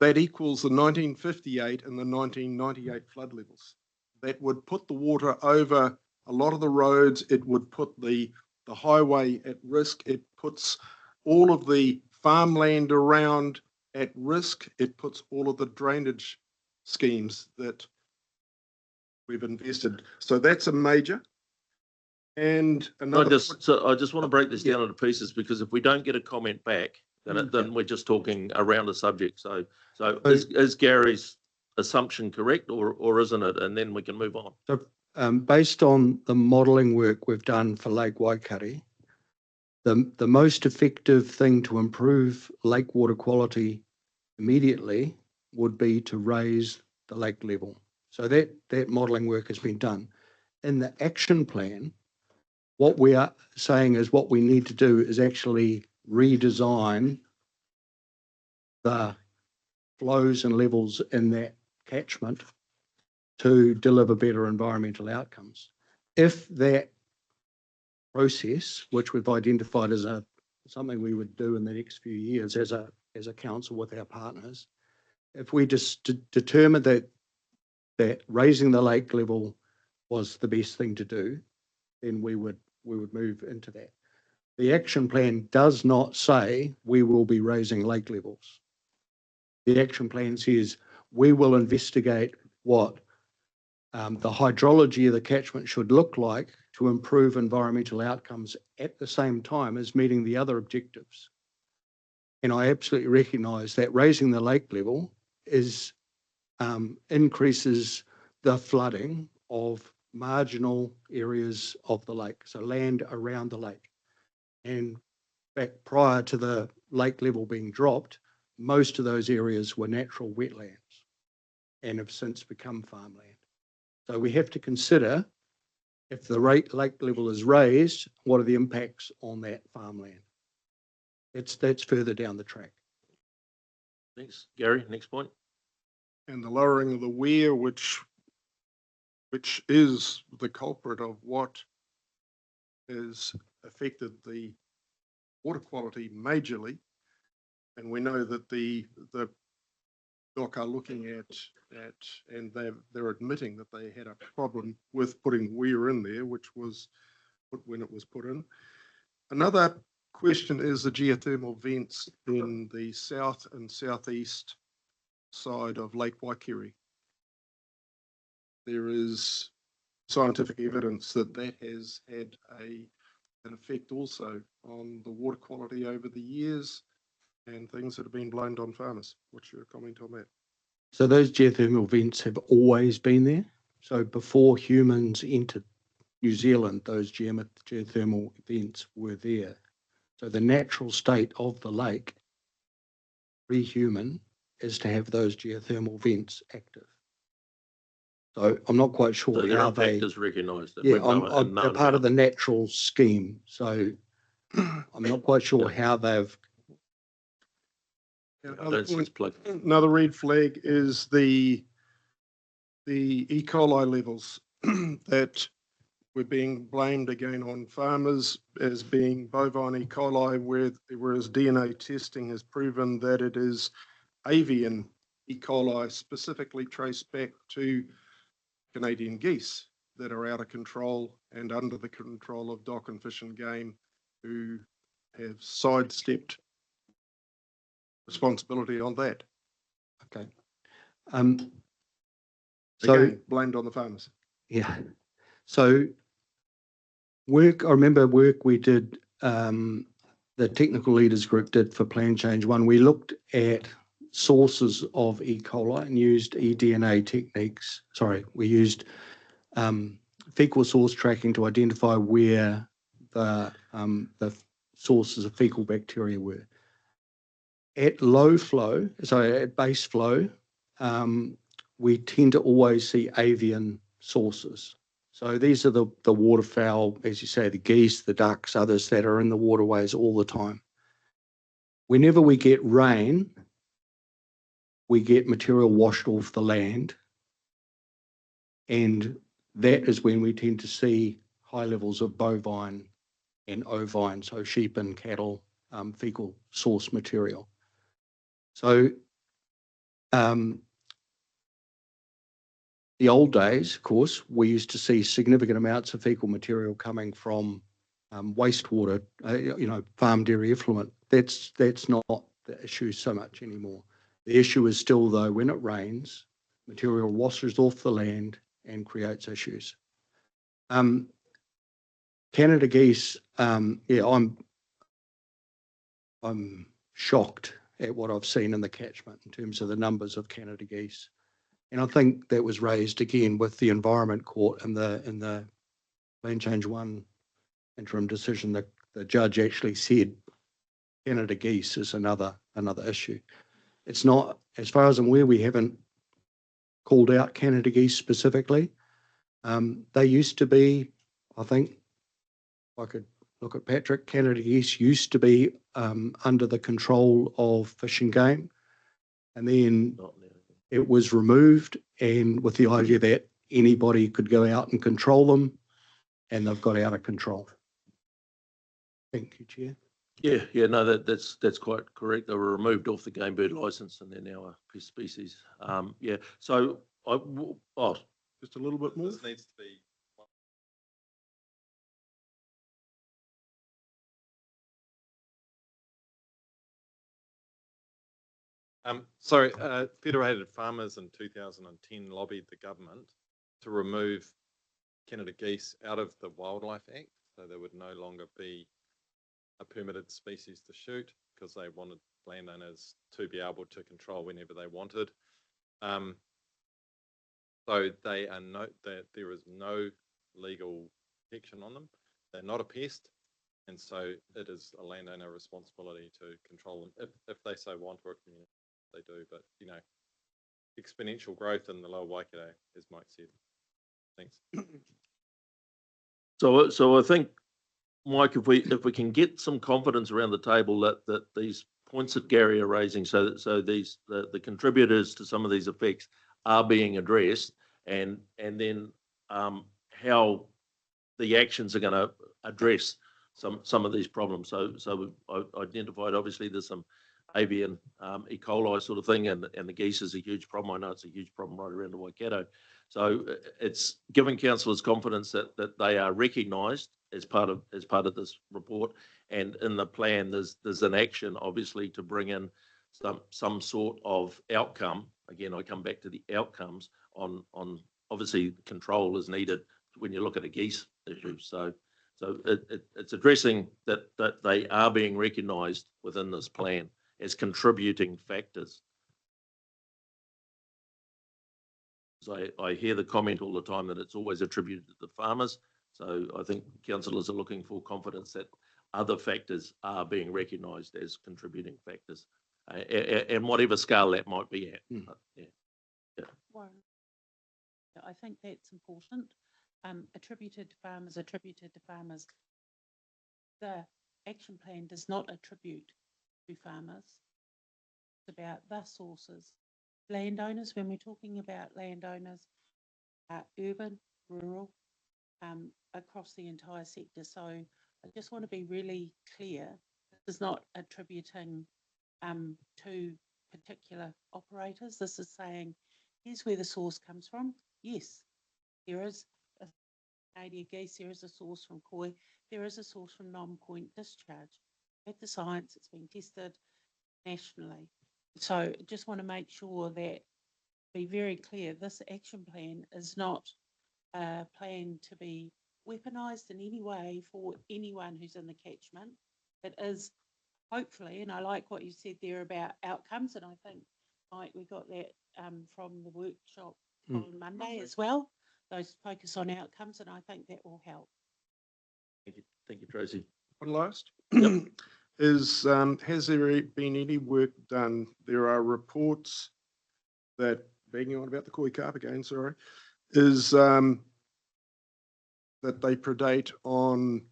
that equals the 1958 and the 1998 flood levels. That would put the water over a lot of the roads. It would put the highway at risk. It puts all of the farmland around at risk. It puts all of the drainage schemes that we've invested. So that's a major. And I another. just want to break this down into pieces because if we don't get a comment back, then we're just talking around a subject. So is Gary's assumption correct or isn't it? And then we can move on. So based on the modelling work we've done for Lake Waikari, the most effective thing to improve lake water quality immediately would be to raise the lake level. So that modelling work has been done. In the action plan, what we are saying is what we need to do is actually redesign the flows and levels in that catchment to deliver better environmental outcomes. If that process, which we've identified as something we would do in the next few years as a council with our partners, if we just determine that raising the lake level was the best thing to do, then we would move into that. The action plan does not say we will be raising lake levels. The action plan says we will investigate what the hydrology of the catchment should look like to improve environmental outcomes at the same time as meeting the other objectives. And I absolutely recognise that raising the lake level increases the flooding of marginal areas of the lake, so land around the lake. And back prior to the lake level being dropped, most of those areas were natural wetlands and have since become farmland. So we have to consider if the lake level is raised, what are the impacts on that farmland? That's further down the track. Thanks, Gary. Next point. And the lowering of the weir, which is the culprit of what has affected the water quality majorly. And we know that the DOC are looking at and they're admitting that they had a problem with putting weir in there, which was when it was put in. Another question is the geothermal vents in the south and southeast side of Lake Waikiri. There is scientific evidence that has had an effect also on the water quality over the years and things that have been blamed on farmers. What's your comment on that? So those geothermal vents have always been there. So before humans entered New Zealand, those geothermal vents were there. So the natural state of the lake, pre-human, is to have those geothermal vents active. So I'm not quite sure So their how impact they. is recognised. Yeah, they're part of the natural scheme. So I'm not quite sure how they've. Another red flag is the E. coli levels that were being blamed again on farmers as being bovine E. coli, whereas DNA testing has proven that it is avian E. coli, specifically traced back to Canadian geese that are out of control and under the control of DOC and Fish and Game, who have sidestepped responsibility on that. Okay. Again, blamed on the farmers. Yeah. So I remember work we did, the technical leaders group did for Plan Change 1. We looked at sources of E. coli and used eDNA techniques. Sorry, we used fecal source tracking to identify where the sources of fecal bacteria were. At low flow, so at base flow, we tend to always see avian sources. So these are the waterfowl, as you say, the geese, the ducks, others that are in the waterways all the time. Whenever we get rain, we get material washed off the land. And that is when we tend to see high levels of bovine and ovine, so sheep and cattle, fecal source material. So the old days, of course, we used to see significant amounts of fecal material coming from wastewater, farm dairy effluent. That's not the issue so much anymore. The issue is still, though, when it rains, material washes off the land and creates issues. Canada geese, I'm shocked at what I've seen in the catchment in terms of the numbers of Canada geese. And I think that was raised again with the Environment Court in the Land Change 1 interim decision. The judge actually said Canada geese is another issue. It's not, as far as I'm aware, we haven't called out Canada geese specifically. They used to be, I think, I could look at Patrick, Canada geese used to be under the control of Fish and Game. And then it was removed, and with the idea that anybody could go out and control them, and they've got out of control. Thank you, Chair. Yeah, no, that's quite correct. They were removed off the game bird licence and they're now a pest species. So Just a little bit more. This needs to be. Federated Farmers in 2010 lobbied the government to remove Canada geese out of the Wildlife Act, so there would no longer be a permitted species to shoot because they wanted landowners to be able to control whenever they wanted. So there is no legal protection on them. They're not a pest, and so it is a landowner responsibility to control them if they so want, or a community they do. But exponential growth in the Lower Waikato, as Mike said. Thanks. So I think, Mike, if we can get some confidence around the table that these points that Gary are raising, so these the contributors to some of these effects are being addressed, and then how the actions are going to address some of these problems. So we've identified, obviously there's some avian E. coli sort of thing, and the geese is a huge problem. I know it's a huge problem right around the Waikato. So it's giving councillors confidence that they are recognised as part of this report, and in the plan there's an action obviously to bring in some sort of outcome. Again, I come back to the outcomes on obviously control is needed when you look at a geese issue. So it's addressing that they are being recognised within this plan as contributing factors. So I hear the comment all the time that it's always attributed to the farmers. So I think councillors are looking for confidence that other factors are being recognised as contributing factors, and whatever scale that might be at. Warren, I think that's important. Attributed to farmers. The action plan does not attribute to farmers. It's about the sources. Landowners, when we're talking about landowners, urban, rural, across the entire sector. So I just want to be really clear. This is not attributing to particular operators. This is saying, here's where the source comes from. Yes, there is a Canadian geese, there is a source from koi, there is a source from non-point discharge. At the science, it's been tested nationally. So just want to make sure that, be very clear, this action plan is not a plan to be weaponised in any way for anyone who's in the catchment. It is hopefully, and I like what you said there about outcomes, and I think, Mike, we got that from the workshop on Monday as well, those focus on outcomes, and I think that will help. Thank you, Tracy. One last. Is, has there been any work done? There are reports that, begging on about the koi carp again, sorry, is that they predate on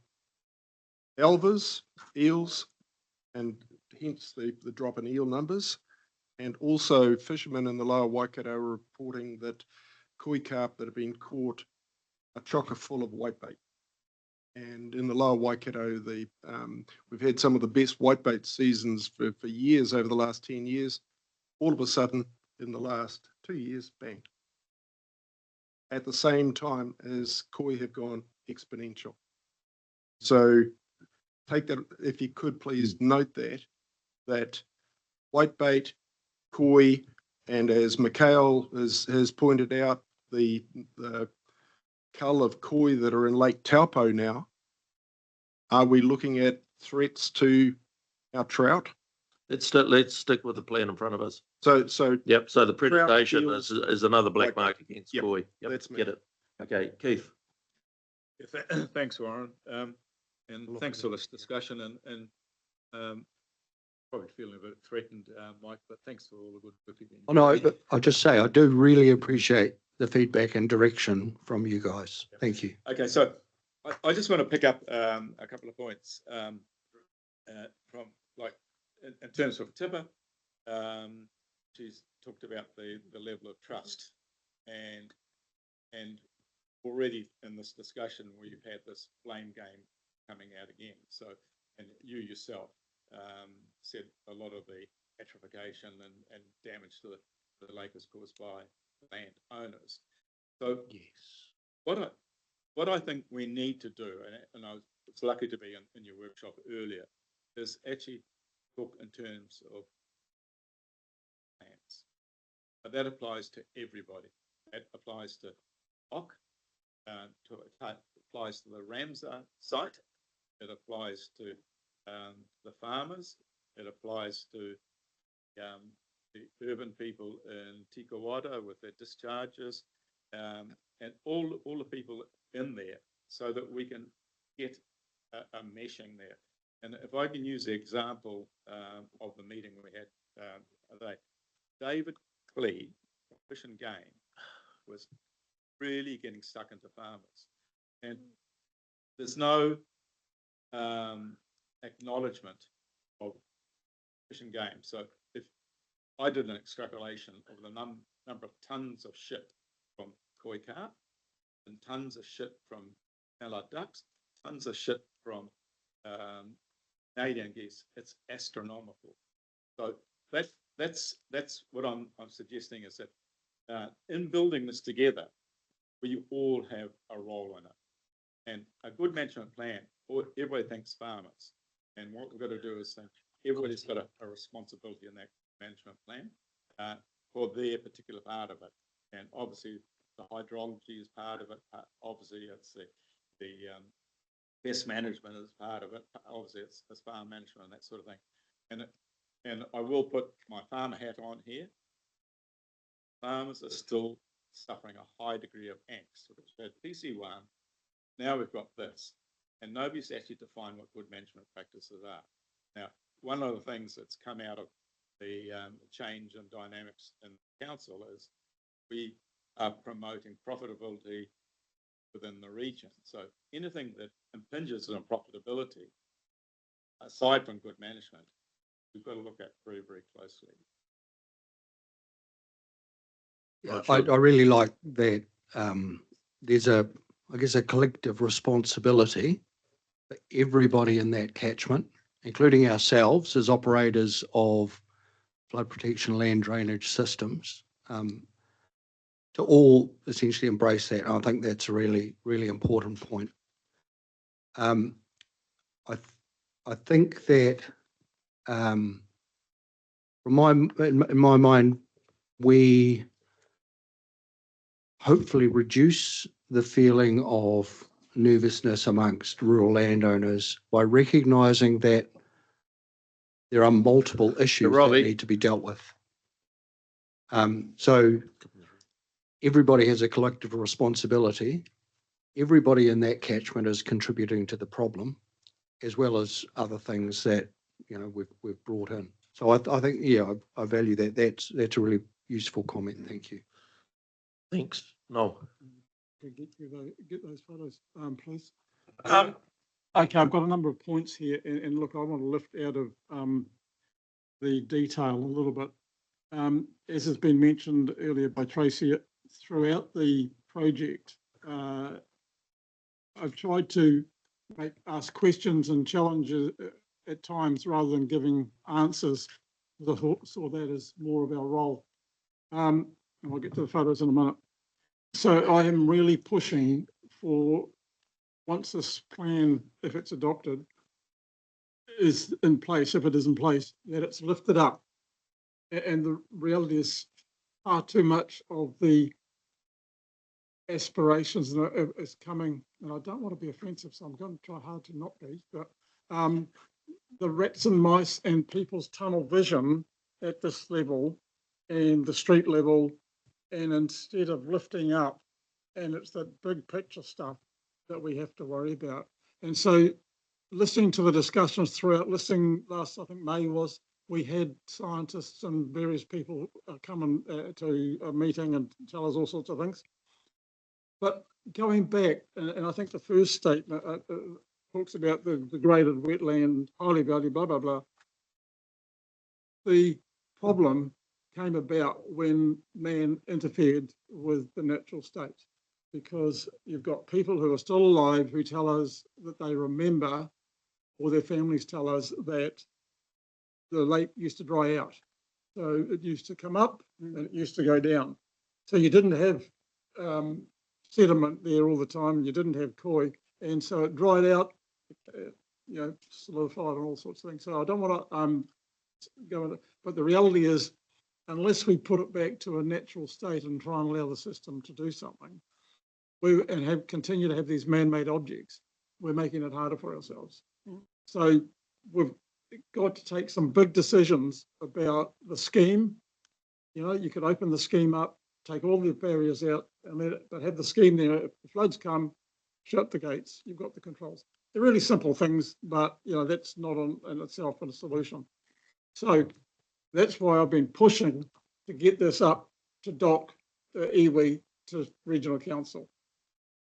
alvers, eels, and hence the drop in eel numbers. And also fishermen in the lower Waikato are reporting that koi carp that have been caught are chocker full of whitebait. And in the lower Waikato, we've had some of the best whitebait seasons for years over the last 10 years. All of a sudden, in the last 2 years, bang. At the same time as koi have gone exponential. So take that, if you could please note that whitebait, koi, and as Mikhail has pointed out, the cull of koi that are in Lake Taupo now, are we looking at threats to our trout? Let's stick with the plan in front of us. So Yep, so the predation eels, is another black whitebait. mark against Yep, koi. Yep, that's me. get it. Okay, Keith. Thanks, Warren. And thanks for this discussion and probably feeling a bit threatened, Mike, but thanks for all the good work you've been Oh, no, doing. I'll just say, I do really appreciate the feedback and direction from you guys. Thank you. Okay, so I just want to pick up a couple of points from like in terms of Tipper. She's talked about the level of trust and already in this discussion we've had this blame game coming out again. So, and you yourself said a lot of the atrophication and damage to the lake is caused by landowners. So Yes. what I think we need to do, and I was lucky to be in your workshop earlier, is actually talk in terms of plans. But that applies to everybody. That applies to OC, applies to the Ramsar site, it applies to the farmers, it applies to the urban people in Tikawata with their discharges, and all the people in there, so that we can get a meshing there. And if I can use the example of the meeting we had, David Clee, Fish and Game, was really getting stuck into farmers, and there's no acknowledgement of Fish and Game. So if I did an extrapolation of the number of tons of shit from koi carp and tons of shit from mallard ducks, tons of shit from Canadian geese, it's astronomical. So that's what I'm suggesting, is that in building this together, we all have a role in it. And a good management plan, everybody thinks farmers. And what we've got to do is think everybody's got a responsibility in that management plan for their particular part of it. And obviously the hydrology is part of it. Obviously it's the pest management is part of it. Obviously it's farm management and that sort of thing. And I will put my farmer hat on here. Farmers are still suffering a high degree of angst. So we've had PC1, now we've got this, and nobody's actually defined what good management practices are. Now, one of the things that's come out of the change in dynamics in the council is we are promoting profitability within the region. So anything that impinges on profitability, aside from good management, we've got to look at very, very closely. Yeah, I really like that. There's I guess, a collective responsibility for everybody in that catchment, including ourselves as operators of flood protection land drainage systems, to all essentially embrace that. And I think that's a really, really important point. I think that in my mind, we hopefully reduce the feeling of nervousness amongst rural landowners by recognising that there are multiple issues that need to be dealt with. So everybody has a collective responsibility. Everybody in that catchment is contributing to the problem. as well as other things that, you know, we've brought in. So I think, yeah, I value that. That's a really useful comment. Thank you. Thanks. No. Can get those photos, please? Okay, I've got a number of points here, and look, I want to lift out of the detail a little bit. As has been mentioned earlier by Tracy, throughout the project, I've tried to ask questions and challenges at times rather than giving answers. I saw that as more of our role. And I'll get to the photos in a minute. So I am really pushing for, once this plan, if it's adopted, is in place, if it is in place, that it's lifted up. And the reality is far too much of the aspirations is coming, and I don't want to be offensive, so I'm going to try hard to not be, but the rats and mice and people's tunnel vision at this level and the street level, and instead of lifting up, and it's the big picture stuff that we have to worry about. And so listening to the discussions throughout, listening last, I think May was, we had scientists and various people come to a meeting and tell us all sorts of things. But going back, and I think the first statement talks about the degraded wetland, highly valued, blah, blah, blah. The problem came about when man interfered with the natural state, because you've got people who are still alive who tell us that they remember, or their families tell us that the lake used to dry out. So it used to come up and it used to go down. So you didn't have sediment there all the time, and you didn't have koi. And so it dried out, you know, solidified and all sorts of things. So I don't want to go into, but the reality is, unless we put it back to a natural state and try and allow the system to do something, continue to have these man-made objects, we're making it harder for ourselves. So we've got to take some big decisions about the scheme. You know, you could open the scheme up, take all the barriers out, and let it, but have the scheme there. If the floods come, shut the gates. You've got the controls. They're really simple things, but you know that's not in itself a solution. So that's why I've been pushing to get this up to DOC, iwi, to regional council.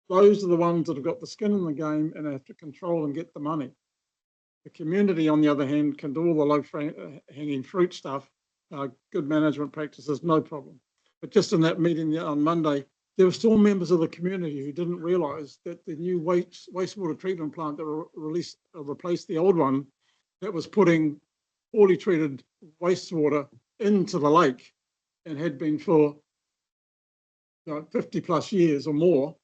Those are the ones that have got the skin in the game and have to control and get the money. The community, on the other hand, can do all the low-hanging fruit stuff, good management practices, no problem. But just in that meeting on Monday, there were still members of the community who didn't realise that the new wastewater treatment plant that replaced the old one, that was putting poorly treated wastewater into the lake and had been for 50 plus years or more,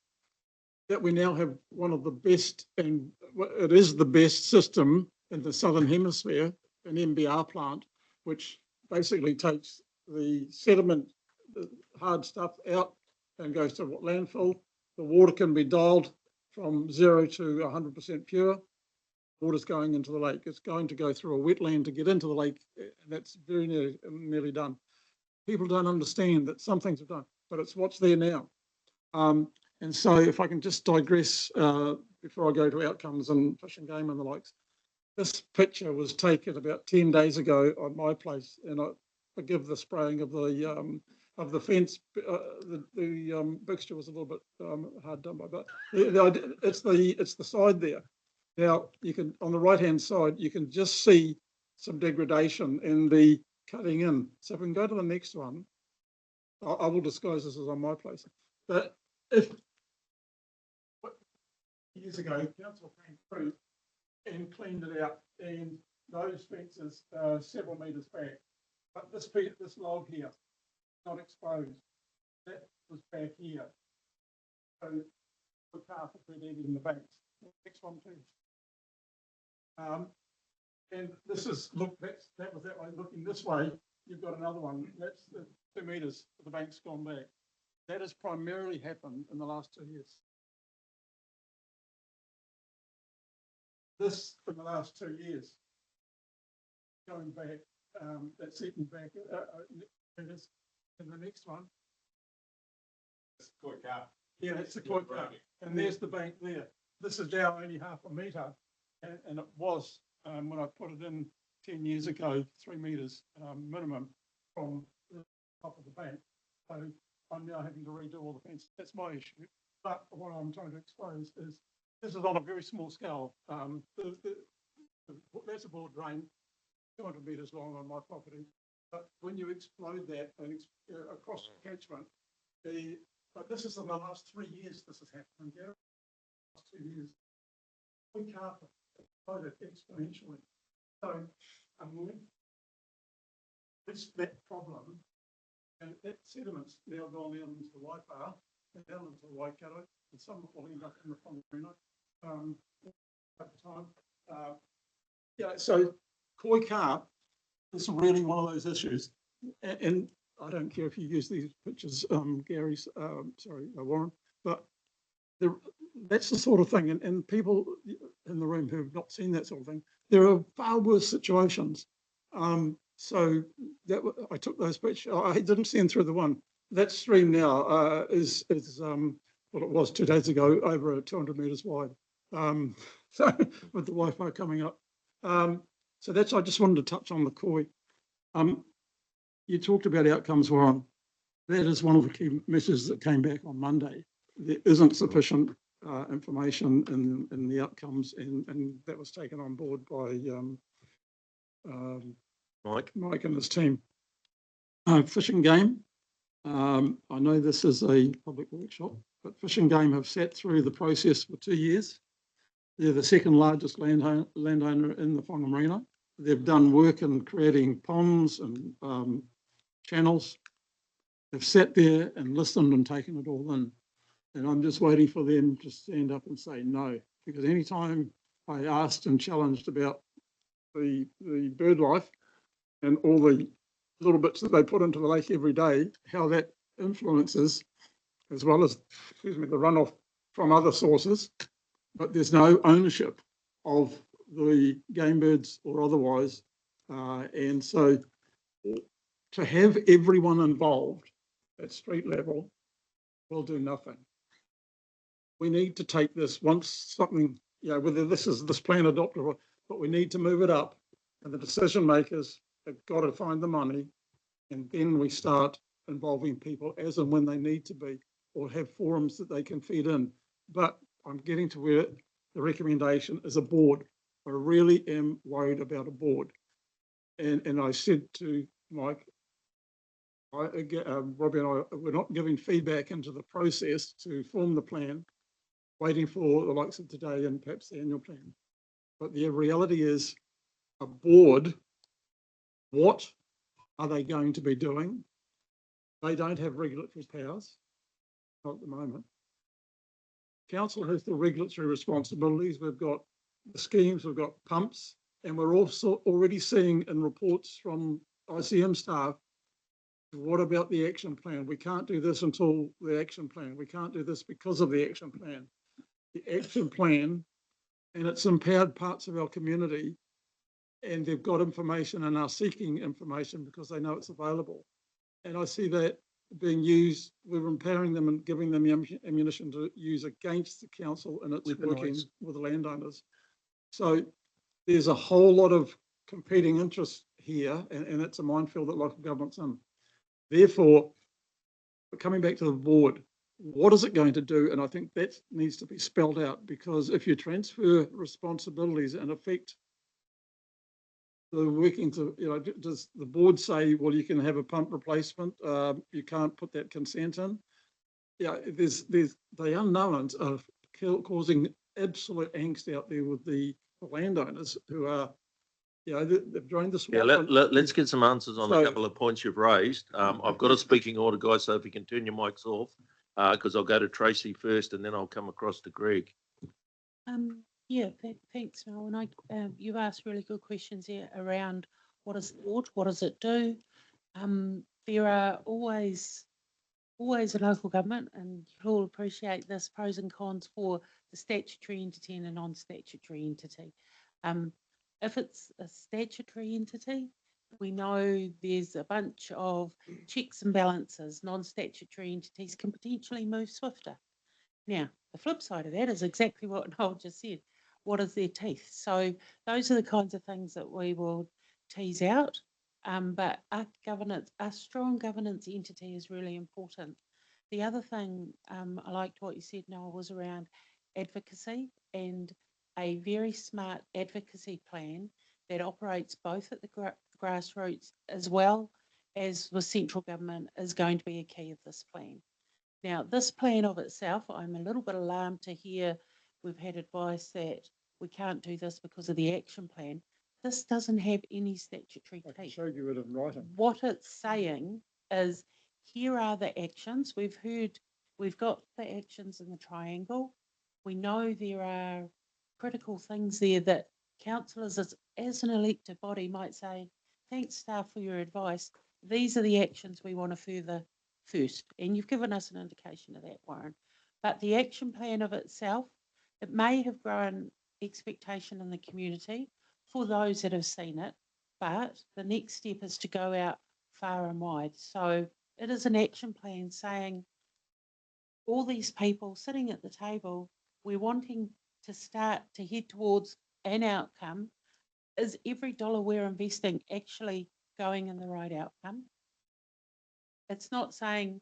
that we now have one of the best, and it is the best system in the Southern Hemisphere, an MBR plant, which basically takes the sediment, the hard stuff out and goes to landfill. The water can be dialed from 0 to 100% pure. Water's going into the lake. It's going to go through a wetland to get into the lake, and that's very nearly done. People don't understand that some things are done, but it's what's there now. And so if I can just digress before I go to outcomes and fish and game and the likes. This picture was taken about 10 days ago on my place, and I forgive the spraying of the fence. The mixture was a little bit hard done by, but it's the side there. Now you can, on the right hand side, you can just see some degradation in the cutting in. So if we can go to the next one, I will disclose this is on my place. But if years ago, council came through and cleaned it out, and those fences several metres back, but this log here, not exposed, that was back here. So the carpet in the banks. Next one, please. And this is, look, that was that way. Looking this way, you've got another one. That's the 2 metres, the bank's gone back. That has primarily happened in the last 2 years. This in the last 2 years, going back, that's eaten back. It is in the next one. It's Koi Carp. Yeah, that's the Koi Carp. And there's the bank there. This is now only half a metre, And it was, when I put it in 10 years ago, 3 metres minimum from the top of the bank. So I'm now having to redo all the fence. That's my issue. But what I'm trying to expose is this is on a very small scale. That's a board drain, 200 metres long on my property. But when you explode that and across the catchment, but this is in the last 3 years this has happened. Yeah, last 2 years. We can't explode it exponentially. So this that problem, and that sediment's now gone down into the Waipa, and down into the Waikato, and some will end up in the Whangarei at the time. Yeah, so koi carp is really one of those issues, and I don't care if you use these pictures, Gary's, Warren, but that's the sort of thing, and people in the room who have not seen that sort of thing, there are far worse situations. So that I took those pictures. I didn't see them through the one. That stream now is what it was 2 days ago, over 200 metres wide. So with the Wi-Fi coming up. So that's, I just wanted to touch on the koi. You talked about outcomes, Warren. That is one of the key messages that came back on Monday. There isn't sufficient information in the outcomes, and that was taken on board by Mike and his team. Fish and Game. I know this is a public workshop, but Fish and Game have sat through the process for 2 years. They're the second largest landowner in the Whangarei. They've done work in creating ponds and channels. They've sat there and listened and taken it all in. And I'm just waiting for them to stand up and say no, because anytime I asked and challenged about the bird life and all the little bits that they put into the lake every day, how that influences, as well as, the runoff from other sources, but there's no ownership of the game birds or otherwise. And so to have everyone involved at street level will do nothing. We need to take this once something, whether this is this plan adopted, but we need to move it up, and the decision makers have got to find the money, and then we start involving people as and when they need to be, or have forums that they can feed in. But I'm getting to where the recommendation is a board. I really am worried about a board. And I said to Mike, Robbie and I, we're not giving feedback into the process to form the plan, waiting for the likes of today and perhaps the annual plan. But the reality is a board, what are they going to be doing? They don't have regulatory powers, not at the moment. Council has the regulatory responsibilities. We've got the schemes, we've got pumps, and we're also already seeing in reports from ICM staff, what about the action plan? We can't do this until the action plan. We can't do this because of the action plan. The action plan, and it's empowered parts of our community, and they've got information and are seeking information because they know it's available. And I see that being used, we're empowering them and giving them ammunition to use against the council and its working with the landowners. So there's a whole lot of competing interests here, and it's a minefield that local government's in. Therefore, coming back to the board, what is it going to do? And I think that needs to be spelled out, because if you transfer responsibilities and affect the working to, does the board say, well, you can have a pump replacement, you can't put that consent in? Yeah, there's the unknowns of causing absolute angst out there with the landowners who are, they've drained the swamp. Yeah, let's get some answers on a couple of points you've raised. I've got a speaking order, guys, so if you can turn your mics off, because I'll go to Tracy first and then I'll come across to Greg. Yeah, thanks, Mel. And you've asked really good questions here around what is the board, what does it do? There are always a local government, and you'll appreciate this, pros and cons for the statutory entity and a non-statutory entity. If it's a statutory entity, we know there's a bunch of checks and balances. Non-statutory entities can potentially move swifter. Now, the flip side of that is exactly what Noel just said. what is their teeth? So those are the kinds of things that we will tease out. But a strong governance entity is really important. The other thing, I liked what you said, Noel, was around advocacy and a very smart advocacy plan that operates both at the grassroots as well as with central government is going to be a key of this plan. Now, this plan of itself, I'm a little bit alarmed to hear we've had advice that we can't do this because of the action plan. This doesn't have any statutory I can teeth. show you it in writing. What it's saying is, here are the actions. We've got the actions in the triangle. We know there are critical things there that councillors as an elected body might say, thanks staff for your advice. These are the actions we want to further first. And you've given us an indication of that, Warren. But the action plan of itself, it may have grown expectation in the community for those that have seen it, but the next step is to go out far and wide. So it is an action plan saying all these people sitting at the table, we're wanting to start to head towards an outcome. Is every dollar we're investing actually going in the right outcome? It's not saying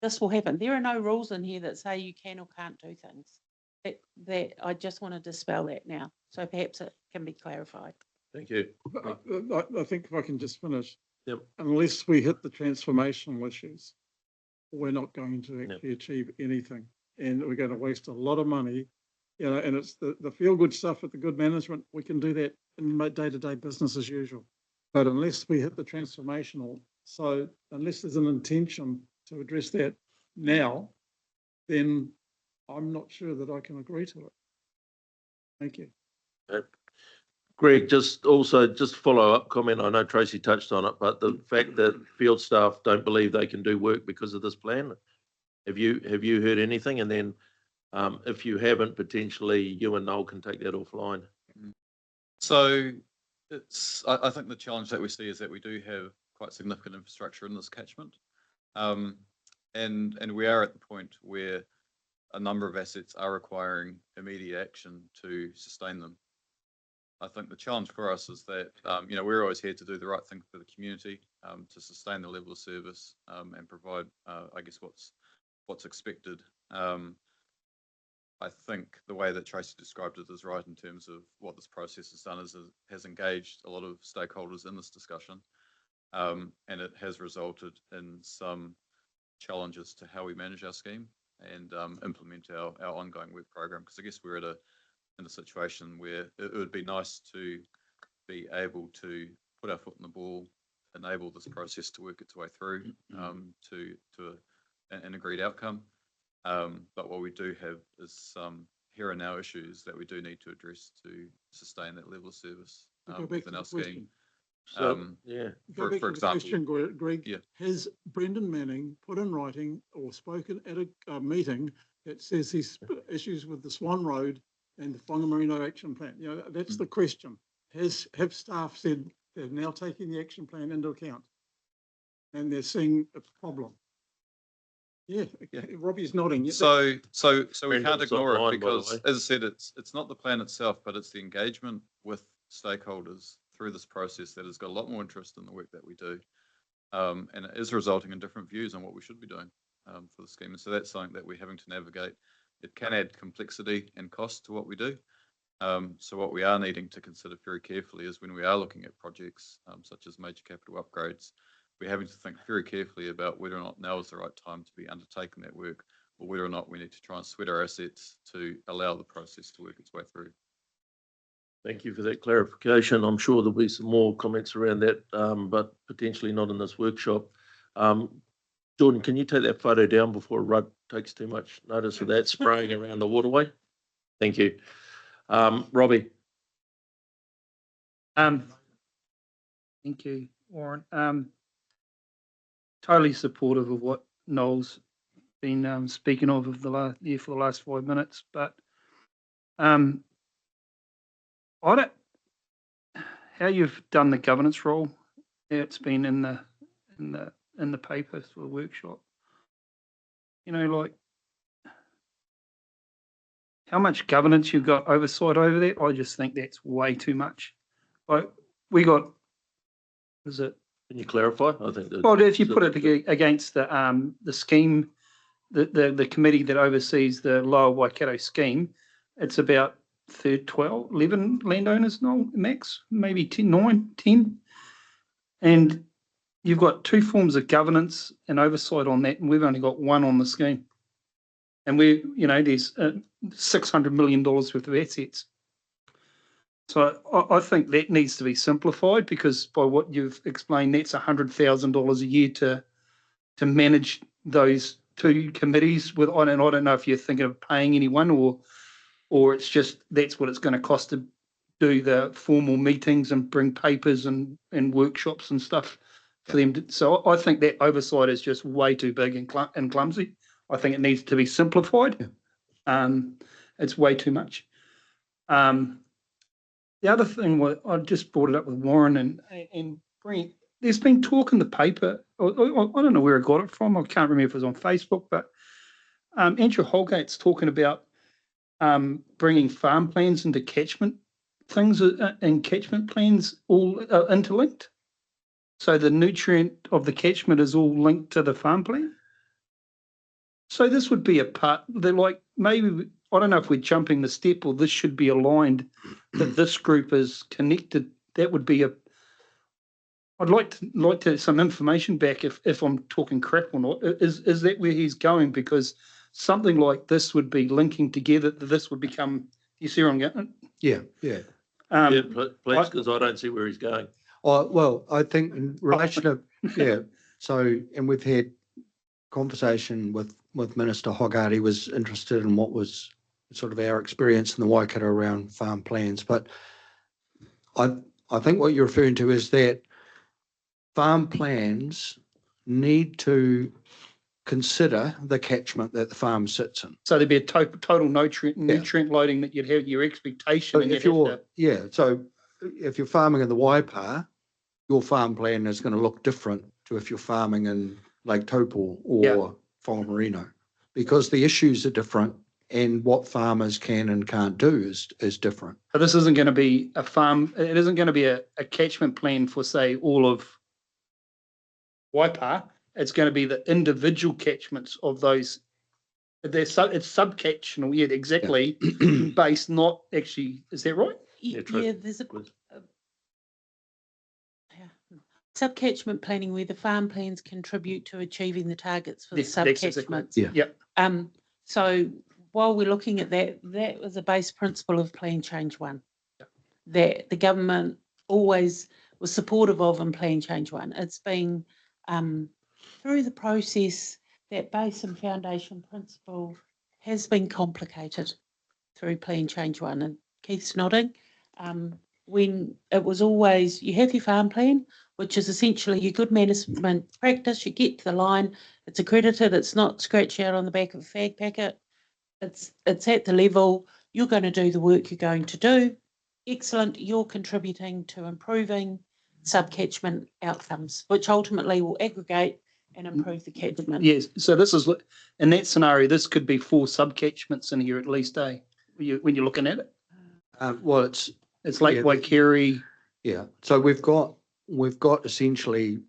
this will happen. There are no rules in here that say you can or can't do things. That I just want to dispel that now. So perhaps it can be clarified. Thank you. I think if I can just finish. Yep. Unless we hit the transformational issues, we're not going to Yep. actually achieve anything. And we're going to waste a lot of money, you know, and it's the feel-good stuff with the good management. We can do that in my day-to-day business as usual. But unless we hit the transformational, so unless there's an intention to address that now, then I'm not sure that I can agree to it. Thank you. Greg, just follow-up comment. I know Tracy touched on it, but the fact that field staff don't believe they can do work because of this plan, have you heard anything? And then if you haven't, potentially you and Noel can take that offline. So I think the challenge that we see is that we do have quite significant infrastructure in this catchment. And we are at the point where a number of assets are requiring immediate action to sustain them. I think the challenge for us is that, we're always here to do the right thing for the community, to sustain the level of service, and provide, I guess, what's expected. I think the way that Tracy described it is right in terms of what this process has done is has engaged a lot of stakeholders in this discussion, and it has resulted in some challenges to how we manage our scheme and implement our ongoing work program. Because I guess we're in a situation where it would be nice to be able to put our foot in the ball, enable this process to work its way through to an agreed outcome. But what we do have is some here and now issues that we do need to address to sustain that level of service within our scheme. So, yeah. Go back For to the question, example, Greg, yeah. has Brendan Manning put in writing or spoken at a meeting that says these issues with the Swan Road and the Whangamarino Action Plan? You know, that's the question. Have staff said they're now taking the action plan into account and they're seeing a problem? Yeah, Robbie's nodding. Yeah, So we can't Brendan's ignore online, it by the because, way. as I said, it's not the plan itself, but it's the engagement with stakeholders through this process that has got a lot more interest in the work that we do, and it is resulting in different views on what we should be doing for the scheme. And so that's something that we're having to navigate. It can add complexity and cost to what we do. So what we are needing to consider very carefully is when we are looking at projects such as major capital upgrades, we're having to think very carefully about whether or not now is the right time to be undertaking that work, or whether or not we need to try and sweat our assets to allow the process to work its way through. Thank you for that clarification. I'm sure there'll be some more comments around that, but potentially not in this workshop. Jordan, can you take that photo down before Rudd takes too much notice of that spraying around the waterway? Thank you. Robbie. Thank you, Warren. Totally supportive of what Noel's been speaking of for the last 5 minutes, but I don't how you've done the governance role. It's been in the paper for the workshop. You know, like how much governance you've got oversight over that, I just think that's way too much. Like, we got, is it, Can you clarify? I think that. well, if you put it against the scheme, the committee that oversees the Lower Waikato scheme, it's about 11 landowners, no, max, maybe 10, 9, 10. And you've got two forms of governance and oversight on that, and we've only got one on the scheme. And there's $600 million worth of assets. So I think that needs to be simplified, because by what you've explained, that's $100,000 a year to manage those two committees with. I don't know if you're thinking of paying anyone or it's just that's what it's going to cost to do the formal meetings and bring papers and workshops and stuff for them. So I think that oversight is just way too big and clumsy. I think it needs to be simplified. It's way too much. The other thing, I just brought it up with Warren and Brent. There's been talk in the paper. I don't know where I got it from. I can't remember if it was on Facebook, but Andrew Holgate's talking about bringing farm plans into catchment things, and catchment plans all interlinked. So the nutrient of the catchment is all linked to the farm plan. So this would be a part, they're like, maybe, I don't know if we're jumping the step, or this should be aligned, that this group is connected. That would be I'd like to some information back if I'm talking crap or not. Is that where he's going? Because something like this would be linking together, that this would become, you see where I'm going? Yeah. Yeah, please, because I don't see where he's going. Well, I think in relation to, so, and we've had conversation with Minister Hoggart. He was interested in what was sort of our experience in the Waikato around farm plans. But I think what you're referring to is that farm plans need to consider the catchment that the farm sits in. So there'd be a total nutrient loading that you'd have your expectation. So so if you're farming in the Waipa, your farm plan is going to look different to if you're farming in Lake Taupo or Whangamarino, because the issues are different and what farmers can and can't do is different. So this isn't going to be a farm, it isn't going to be a catchment plan for, say, all of Waipa. It's going to be the individual catchments of those. It's subcatchmental, exactly, based, not actually, is that right? Yeah, there's a subcatchment planning where the farm plans contribute to achieving the targets for the subcatchments. Exactly. So while we're looking at that, that was a base principle of Plan Change 1, that the government always was supportive of in Plan Change 1. It's been through the process, that base and foundation principle has been complicated through Plan Change 1. And Keith's nodding. When it was always, you have your farm plan, which is essentially your good management practice. You get to the line, it's accredited, it's not scratched out on the back of a fag packet. It's at the level, you're going to do the work you're going to do. Excellent, you're contributing to improving subcatchment outcomes, which ultimately will aggregate and improve the catchment. Yes, so this is, in that scenario, this could be 4 subcatchments in here at least, when you're looking at it? Well, it's Lake Waikere. Yeah, so we've got essentially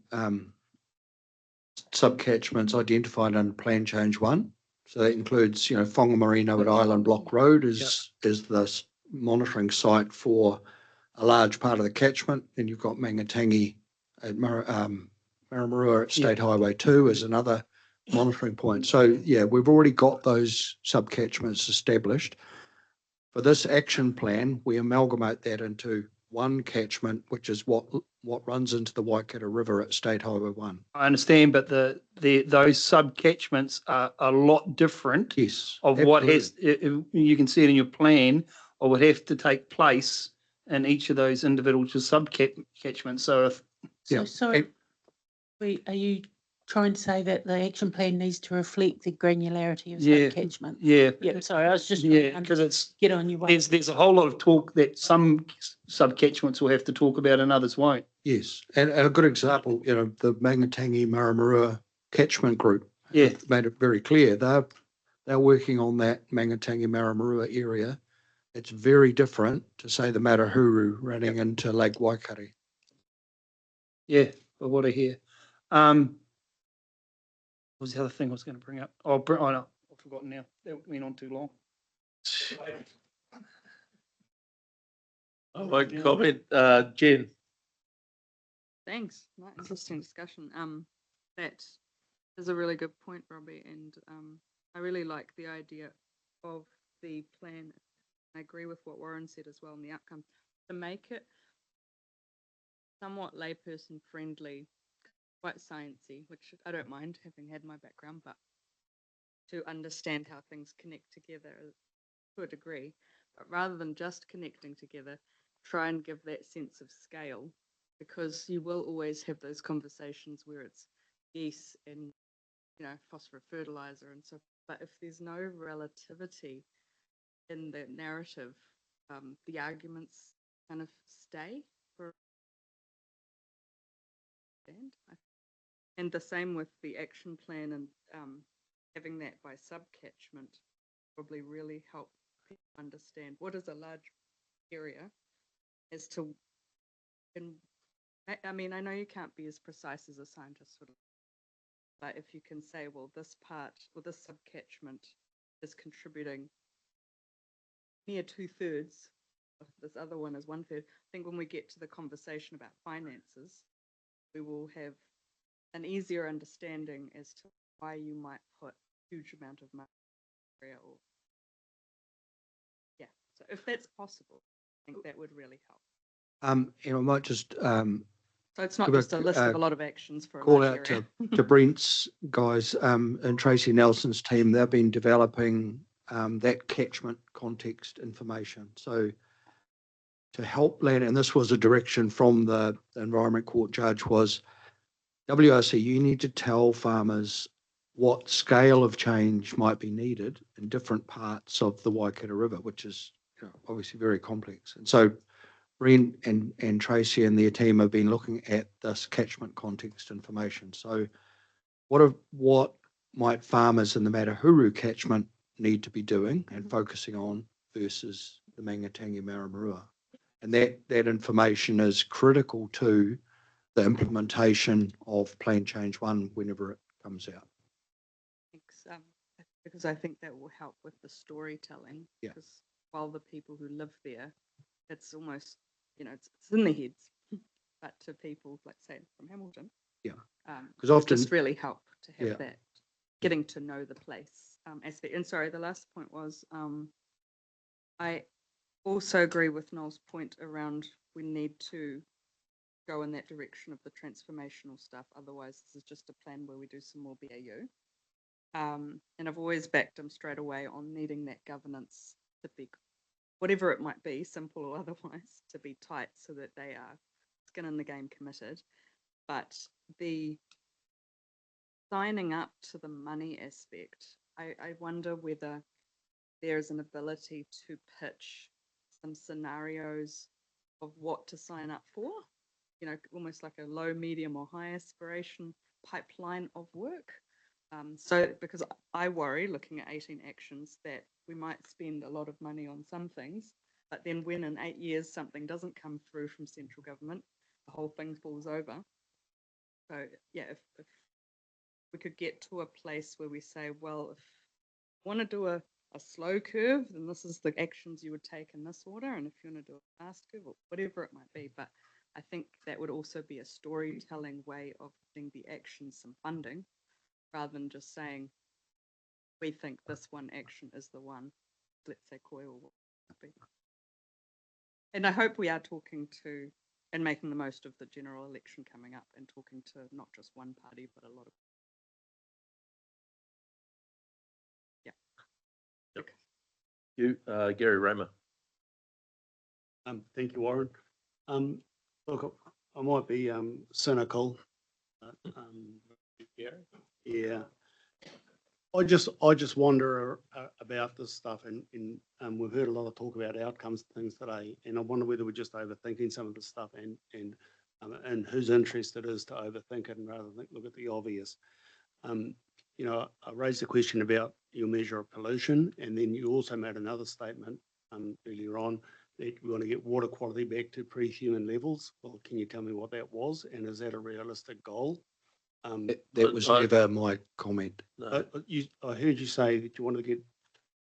subcatchments identified under Plan Change 1. So that includes, Whangamarino at Island Block Road is the monitoring site for a large part of the catchment. Then you've got Mangatangi at Maramarua at State Highway 2 as another monitoring point. So we've already got those subcatchments established. For this action plan, we amalgamate that into one catchment, which is what runs into the Waikato River at State Highway 1. I understand, but those subcatchments are a lot different. Yes, of what has, you can see it in your plan, or would have to take place in each of those individual subcatchments. So sorry, are you trying to say that the action plan needs to reflect the granularity of subcatchment? Yeah. Sorry, I was just because get on your way. There's a whole lot of talk that some subcatchments will have to talk about and others won't. Yes, and a good example, the Mangatangi Maramarua catchment group. Yeah, made it very clear they're they're working on that Mangatangi Maramarua area. It's very different to say the Matahuru running into Lake Waikare. Yeah, for what I hear. What was the other thing I was going to bring up? Oh, no, I've forgotten now. That went on too long. I won't comment, Jen. Thanks. Interesting discussion. That is a really good point, Robbie, and I really like the idea of the plan. I agree with what Warren said as well in the outcome, to make it somewhat layperson friendly, quite sciencey, which I don't mind having had my background, but to understand how things connect together to a degree, but rather than just connecting together, try and give that sense of scale, because you will always have those conversations where it's geese and, you know, phosphorus fertilizer and so, but if there's no relativity in the narrative, the arguments kind of stay for, and the same with the action plan, and having that by subcatchment probably really help people understand what is a large area as to, and I mean, I know you can't be as precise as a scientist, sort of, but if you can say, well, this part or this subcatchment is contributing near 2/3, this other one is 1/3. I think when we get to the conversation about finances, we will have an easier understanding as to why you might put a huge amount of money or yeah. So if that's possible, I think that would really help. I might just So it's not give a, just a list of a lot of actions for a call large out area. to Brent's guys and Tracy Nelson's team. They've been developing that catchment context information. So to help land, and this was a direction from the Environment Court judge, was WRC, you need to tell farmers what scale of change might be needed in different parts of the Waikato River, which is, you know, obviously very complex. And so Brent and Tracy and their team have been looking at this catchment context information. So what might farmers in the Matahuru catchment need to be doing and focusing on versus the Mangatangi Maramarua? And that information is critical to the implementation of Plan Change 1 whenever it comes out. Thanks, because I think that will help with the storytelling. Yeah. Because while the people who live there, it's almost, you know, it's in their heads, but to people, like say from Hamilton, Yeah. Because often just really help to have Yeah. that getting to know the place aspect. And sorry, the last point was I also agree with Noel's point around we need to go in that direction of the transformational stuff. Otherwise, this is just a plan where we do some more BAU. And I've always backed them straight away on needing that governance to be, whatever it might be, simple or otherwise, to be tight so that they are skin in the game committed. But the signing up to the money aspect, I wonder whether there's an ability to pitch some scenarios of what to sign up for, you know, almost like a low, medium or high aspiration pipeline of work. So because I worry, looking at 18 actions, that we might spend a lot of money on some things, but then when in 8 years something doesn't come through from central government, the whole thing falls over. So yeah, if we could get to a place where we say, well, if you want to do a slow curve, then this is the actions you would take in this order, and if you want to do a fast curve or whatever it might be. But I think that would also be a storytelling way of giving the actions some funding, rather than just saying, we think this one action is the one, let's say Koi or what it be. And I hope we are talking to and making the most of the general election coming up and talking to not just one party, but a lot of. Yeah. Yep. You, Gary Raymer. Thank you, Warren. Look, I might be cynical. Yeah. I just wonder about this stuff, and we've heard a lot of talk about outcomes and things today, and I wonder whether we're just overthinking some of this stuff, and whose interest it is to overthink it and rather than look at the obvious. you know, I raised the question about your measure of pollution, and then you also made another statement earlier on that we want to get water quality back to pre-human levels. Well, can you tell me what that was, and is that a realistic goal? That was never my comment. No, I heard you say that you wanted to get,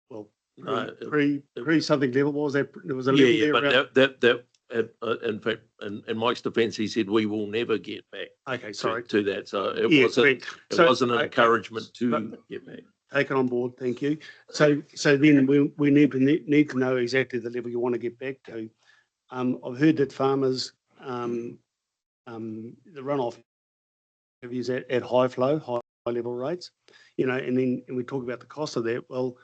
well, no, pre something level. What was that? There was a yeah, level yeah, there but around. in fact, in Mike's defence, he said we will never get back Okay, sorry. to that. So it Yeah, wasn't, correct. it So, wasn't an okay, encouragement to but- get back. Take it on board, thank you. So then we need to know exactly the level you want to get back to. I've heard that farmers, the runoff is at high flow, high level rates, you know, and we talk about the cost of that. Well,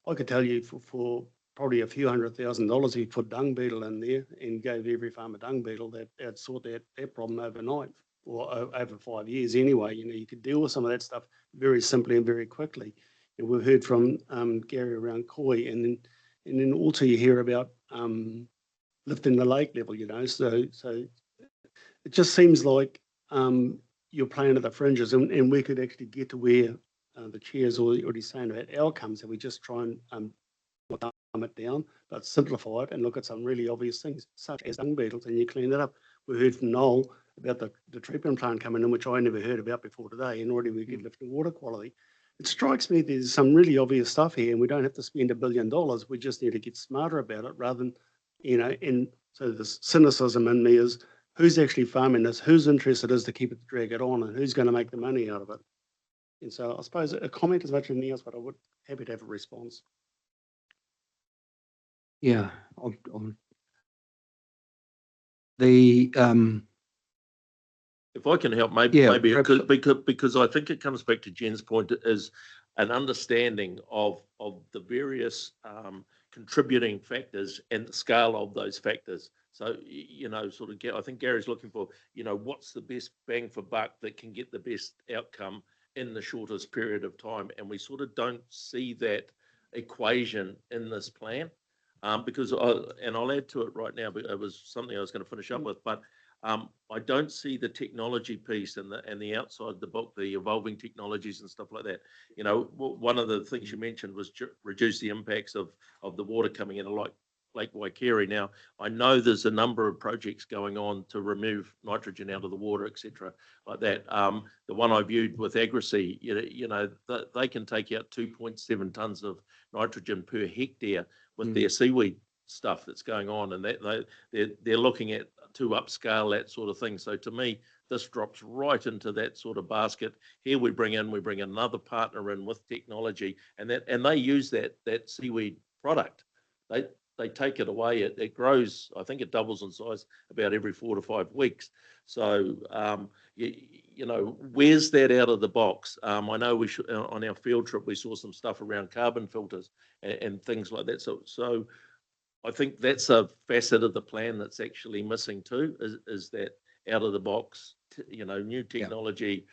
I could tell you for probably a few $100,000, if you put dung beetle in there and gave every farmer dung beetle, that'd sort that problem overnight or over 5 years anyway. You know, you could deal with some of that stuff very simply and very quickly. And we've heard from Gary around Koi, and then also you hear about lifting the lake level, you know. So it just seems like you're playing at the fringes, and we could actually get to where the chair's already saying about outcomes, and we just try and dumb it down, but simplify it and look at some really obvious things, such as dung beetles, and you clean that up. We heard from Noel about the treatment plant coming in, which I never heard about before today, and already we could lift the water quality. It strikes me there's some really obvious stuff here, and we don't have to spend $1 billion. We just need to get smarter about it rather than, you know, and so the cynicism in me is who's actually farming this, whose interest it is to keep it, drag it on, and who's going to make the money out of it. And so I suppose a comment as much as anything else, but I would happy to have a response. Yeah. The, If I can help, maybe, Yeah, maybe perhaps- because I think it comes back to Jen's point, is an understanding of the various contributing factors and the scale of those factors. So, you know, sort of, I think Gary's looking for, you know, what's the best bang for buck that can get the best outcome in the shortest period of time. And we sort of don't see that equation in this plan. Because I'll add to it right now, but it was something I was going to finish up with, but I don't see the technology piece and the outside the book, the evolving technologies and stuff like that. You know, one of the things you mentioned was reduce the impacts of the water coming in, like Lake Waikere. Now, I know there's a number of projects going on to remove nitrogen out of the water, etc., like that. The one I viewed with Agrasea, you know, they can take out 2.7 tons of nitrogen per hectare with their seaweed stuff that's going on, and they're looking at to upscale that sort of thing. So to me, this drops right into that sort of basket. Here we bring another partner in with technology, and they use that seaweed product. They take it away. It grows. I think it doubles in size about every 4 to 5 weeks. So you know, where's that out of the box? I know we should, on our field trip we saw some stuff around carbon filters and things like that. So I think that's a facet of the plan that's actually missing too, is that out of the box, you know, new technology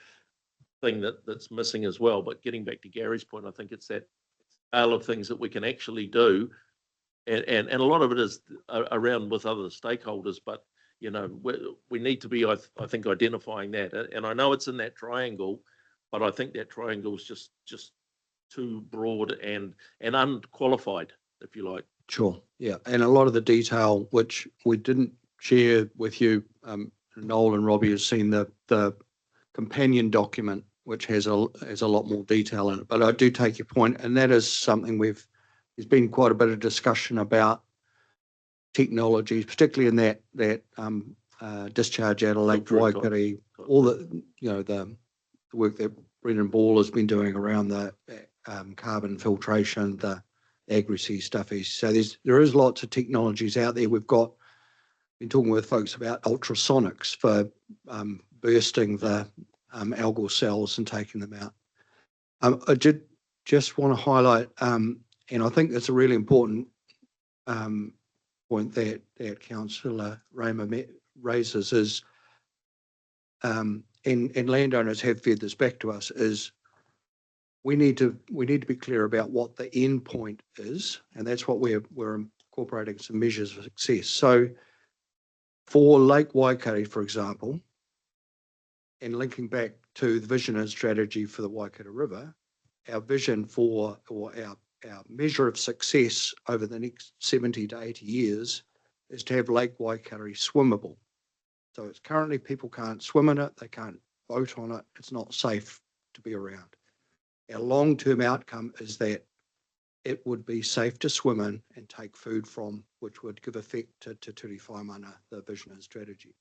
thing that's missing as well. But getting back to Gary's point, I think it's that scale of things that we can actually do. And a lot of it is around with other stakeholders, but, you know, we need to be, I think, identifying that. And I know it's in that triangle, but I think that triangle is just too broad and unqualified, if you like. Sure, yeah, and a lot of the detail which we didn't share with you, Noel and Robbie has seen the companion document, which has a lot more detail in it. But I do take your point, and that is something there's been quite a bit of discussion about technologies, particularly in that discharge out of Lake Waikere, all the, you know, the work that Brendan Ball has been doing around the carbon filtration, the Agrasea stuff. So there is lots of technologies out there. We've been talking with folks about ultrasonics for bursting the algal cells and taking them out. I did just want to highlight, and I think that's a really important point that Councillor Raymer raises is, and landowners have fed this back to us, is we need to be clear about what the end point is, and that's what we're incorporating some measures of success. So for Lake Waikere, for example, and linking back to the vision and strategy for the Waikato River, our vision for, or our measure of success over the next 70 to 80 years is to have Lake Waikato swimmable. So it's currently people can't swim in it, they can't boat on it, it's not safe to be around. Our long-term outcome is that it would be safe to swim in and take food from, which would give effect to Te Whaimana, the vision and strategy.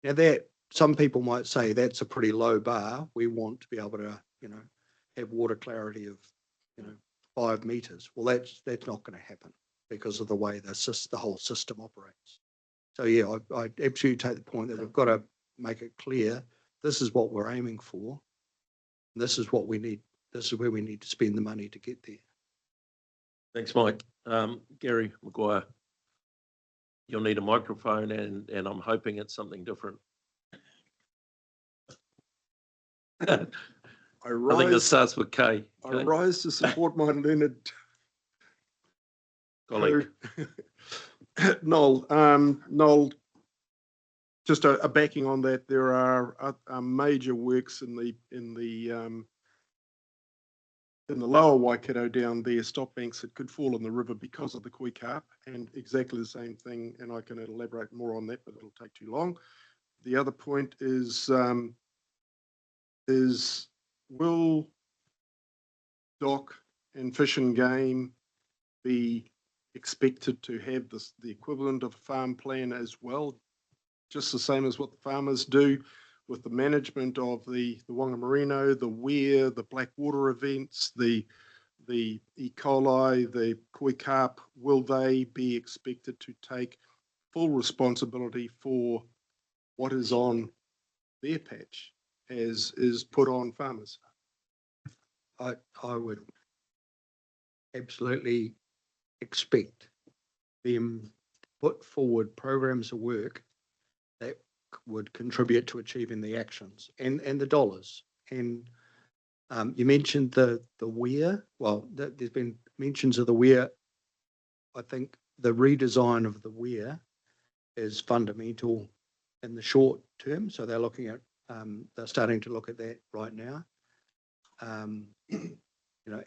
Now that, some people might say that's a pretty low bar. We want to be able to, have water clarity of, 5 meters. Well, that's not going to happen because of the way the whole system operates. So yeah, I absolutely take the point that we've got to make it clear, this is what we're aiming for. This is what we need. This is where we need to spend the money to get there. Thanks, Mike. Gary Maguire, you'll need a microphone and I'm hoping it's something different. I think it starts with K. I rise to support my learned Colleague. Noel, just a backing on that. There are major works in the lower Waikato down there, stop banks that could fall in the river because of the koi carp, and exactly the same thing. And I can elaborate more on that, but it'll take too long. The other point is will DOC and Fish and Game be expected to have the equivalent of a farm plan as well, just the same as what the farmers do with the management of the Whangamarino, the weir, the black water events, the E. coli, the koi carp? Will they be expected to take full responsibility for what is on their patch as is put on farmers? I would absolutely expect them to put forward programs of work that would contribute to achieving the actions and the dollars. And you mentioned the weir. Well, there's been mentions of the weir. I think the redesign of the weir is fundamental in the short term. So they're looking at, they're starting to look at that right now.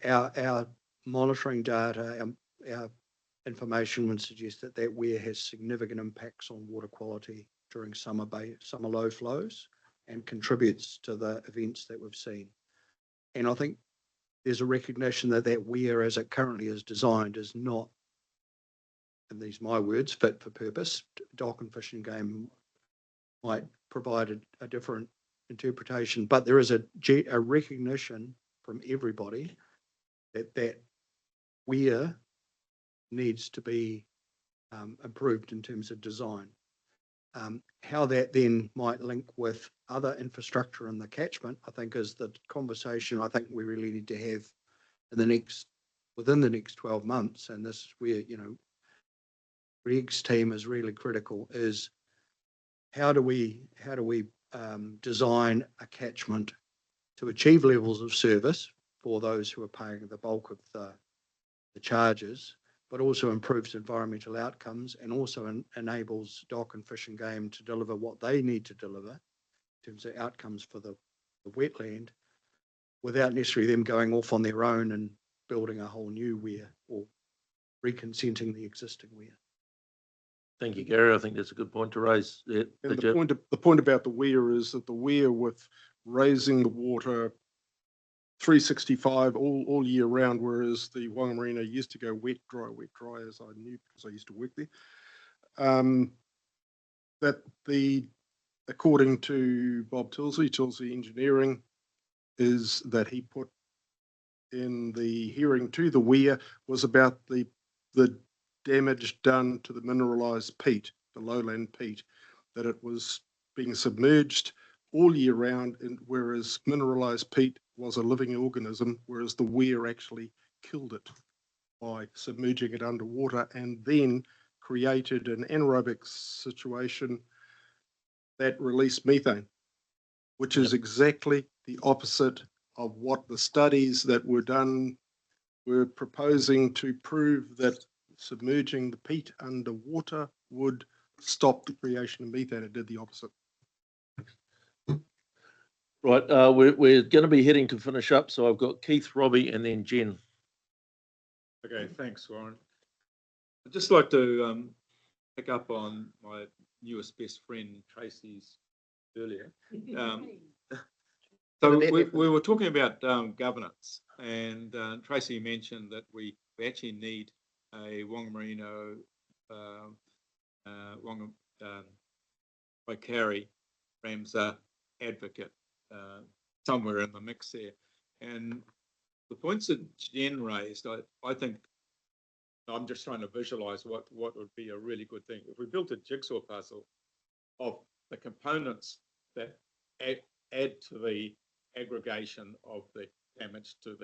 Our monitoring data, our information would suggest that weir has significant impacts on water quality during summer low flows and contributes to the events that we've seen. And I think there's a recognition that weir, as it currently is designed, is not, and these are my words, fit for purpose. DOC and Fish and Game might provide a different interpretation, but there is a recognition from everybody that weir needs to be improved in terms of design. How that then might link with other infrastructure in the catchment, I think, is the conversation I think we really need to have within the next 12 months. And this is where, Greg's team is really critical, is how do we design a catchment to achieve levels of service for those who are paying the bulk of the charges, but also improves environmental outcomes and also enables DOC and Fish and Game to deliver what they need to deliver in terms of outcomes for the wetland, without necessarily them going off on their own and building a whole new weir or reconsenting the existing weir. Thank you, Gary. I think that's a good point to raise. Yeah, and the point about the weir is that the weir, with raising the water 365 all year round, whereas the Whangamarino used to go wet, dry, as I knew because I used to work there. According to Bob Tilsley Engineering, is that he put in the hearing to the weir was about the damage done to the mineralised peat, the lowland peat, that it was being submerged all year round, and whereas mineralised peat was a living organism, whereas the weir actually killed it by submerging it underwater and then created an anaerobic situation that released methane, which is exactly the opposite of what the studies that were done were proposing to prove, that submerging the peat underwater would stop the creation of methane. It did the opposite. Right, we're going to be heading to finish up, so I've got Keith, Robbie, and then Jen. Okay, thanks, Warren. I'd just like to pick up on my newest best friend Tracy's earlier. So we were talking about governance, and Tracy mentioned that we actually need a Whangamarino, Waikari, Ramsar advocate somewhere in the mix there. And the points that Jen raised, I think I'm just trying to visualize what would be a really good thing. If we built a jigsaw puzzle of the components that add to the aggregation of the damage to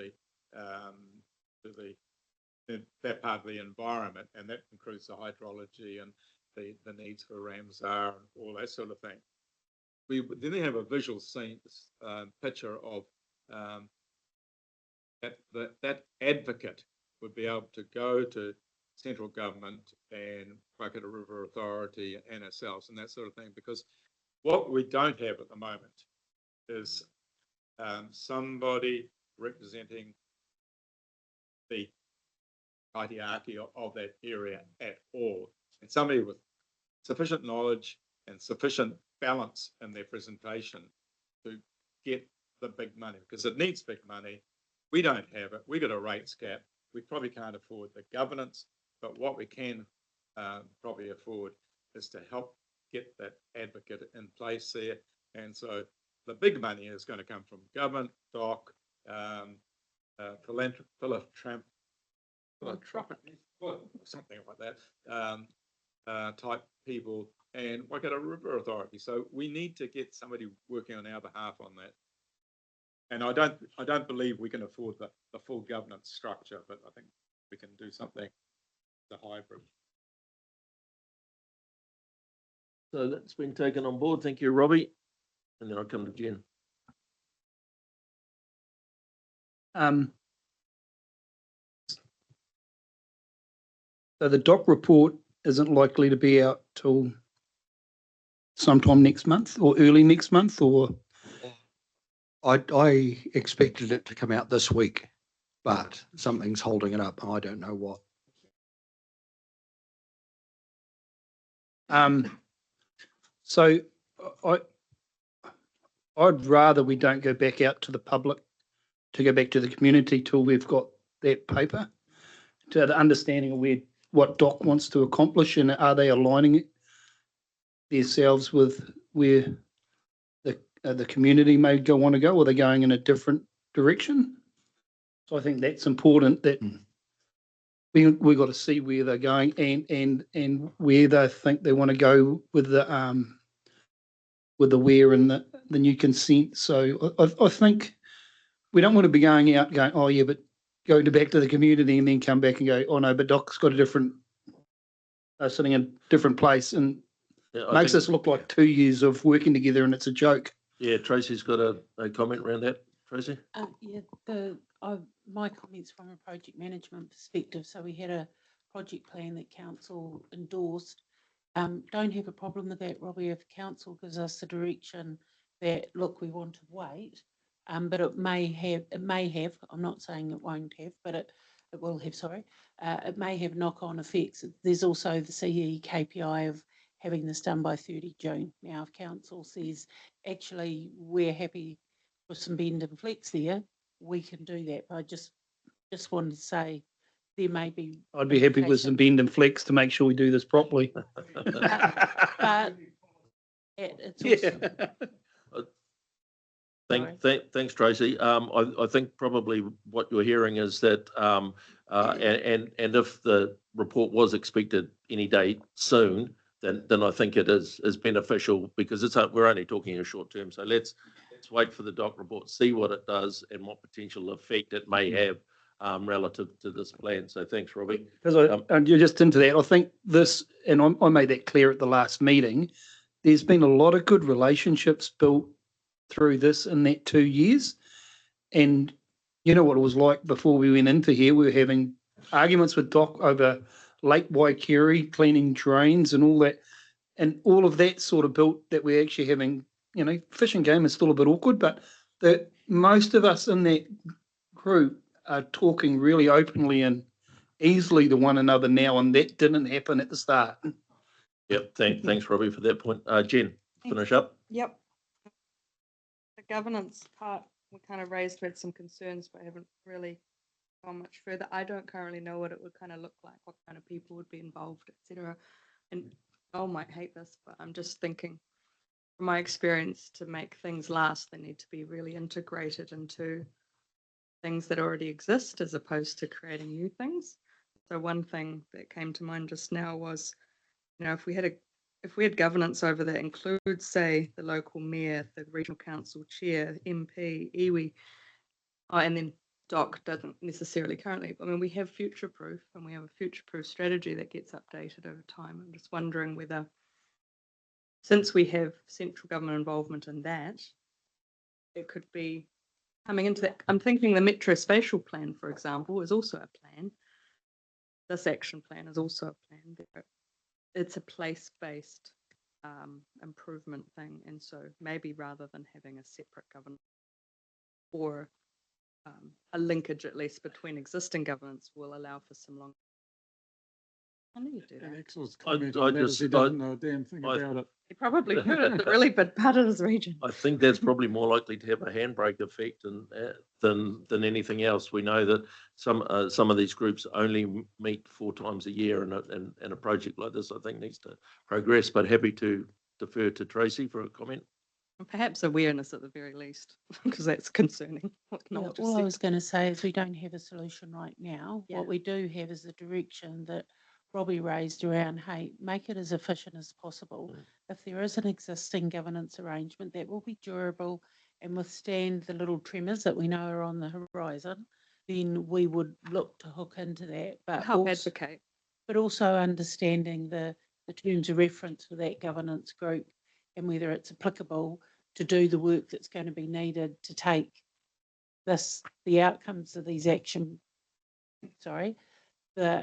that part of the environment, and that includes the hydrology and the needs for Ramsar and all that sort of thing. Then we have a visual scene, picture of that advocate would be able to go to central government and Waikato River Authority and ourselves and that sort of thing, because what we don't have at the moment is somebody representing the hierarchy of that area at all, and somebody with sufficient knowledge and sufficient balance in their presentation to get the big money, because it needs big money. We don't have it. We got a rates cap. We probably can't afford the governance, but what we can probably afford is to help get that advocate in place there. And so the big money is going to come from government, DOC, philanthropic, something like that, type people, and Waikato River Authority. So we need to get somebody working on our behalf on that. And I don't believe we can afford the full governance structure, but I think we can do something, the hybrid. So that's been taken on board. Thank you, Robbie. And then I'll come to Jen. So the doc report isn't likely to be out till sometime next month or early next month, or? I expected it to come out this week, but something's holding it up. I don't know what. So I'd rather we don't go back out to the public, to go back to the community till we've got that paper, to the understanding of what DOC wants to accomplish, and are they aligning themselves with where the community may want to go, or are they going in a different direction? So I think that's important, that we got to see where they're going and where they think they want to go with the where and the new consent. So I think we don't want to be going out going, oh yeah, but go back to the community and then come back and go, oh no, but DOC's got a different, sitting in a different place, and makes us look like 2 years of working together, and it's a joke. Yeah, Tracy's got a comment around that. Tracy? Yeah, my comments from a project management perspective. So we had a project plan that council endorsed. Don't have a problem with that, Robbie, if council gives us the direction that, look, we want to wait, but it may have, I'm not saying it won't have, but it will have, sorry, it may have knock-on effects. There's also the CE KPI of having this done by 30 June. Now, if council says, actually, we're happy with some bend and flex there, we can do that. But I just wanted to say there may be. I'd be happy with some bend and flex to make sure we do this properly. But it's also, Thanks, Tracy. I think probably what you're hearing is that, and if the report was expected any day soon, then I think it is beneficial, because we're only talking a short term. So let's wait for the DOC report, see what it does and what potential effect it may have relative to this plan. So thanks, Robbie. Because and you're just into that. I think this, and I made that clear at the last meeting, there's been a lot of good relationships built through this in that 2 years. And you know what it was like before we went into here? We were having arguments with DOC over Lake Waikari, cleaning drains and all that. And all of that sort of built that we're actually having fishing game is still a bit awkward, but that most of us in that group are talking really openly and easily to one another now, and that didn't happen at the start. Yep, thanks, Robbie, for that point. Jen, finish up. Yep. The governance part, we kind of raised, we had some concerns, but haven't really gone much further. I don't currently know what it would kind of look like, what kind of people would be involved, etc. And Noel might hate this, but I'm just thinking, from my experience, to make things last, they need to be really integrated into things that already exist as opposed to creating new things. So one thing that came to mind just now was, if we had governance over that includes, say, the local mayor, the regional council chair, MP, iwi, and then DOC doesn't necessarily currently, but I mean, we have future-proof and we have a future-proof strategy that gets updated over time. I'm just wondering whether, since we have central government involvement in that, it could be coming into that. I'm thinking the Metro Spatial Plan, for example, is also a plan. This action plan is also a plan. It's a place-based improvement thing, and so maybe rather than having a separate governance or a linkage at least between existing governance will allow for some long. I know you do And that. Axel's comment on that is he doesn't know a damn thing about it. He probably could. It's a really big part of his region. I think that's probably more likely to have a handbrake effect than anything else. We know that some of these groups only meet 4 times a year, and a project like this, I think, needs to progress. But happy to defer to Tracy for a comment. Perhaps awareness at the very least, because that's concerning. All I was going to say is we don't have a solution right now. Yeah. What we do have is the direction that Robbie raised around, hey, make it as efficient as possible. If there is an existing governance arrangement that will be durable and withstand the little tremors that we know are on the horizon, then we would look to hook into that. But help also, advocate. but also understanding the terms of reference for that governance group and whether it's applicable to do the work that's going to be needed to take the outcomes of these the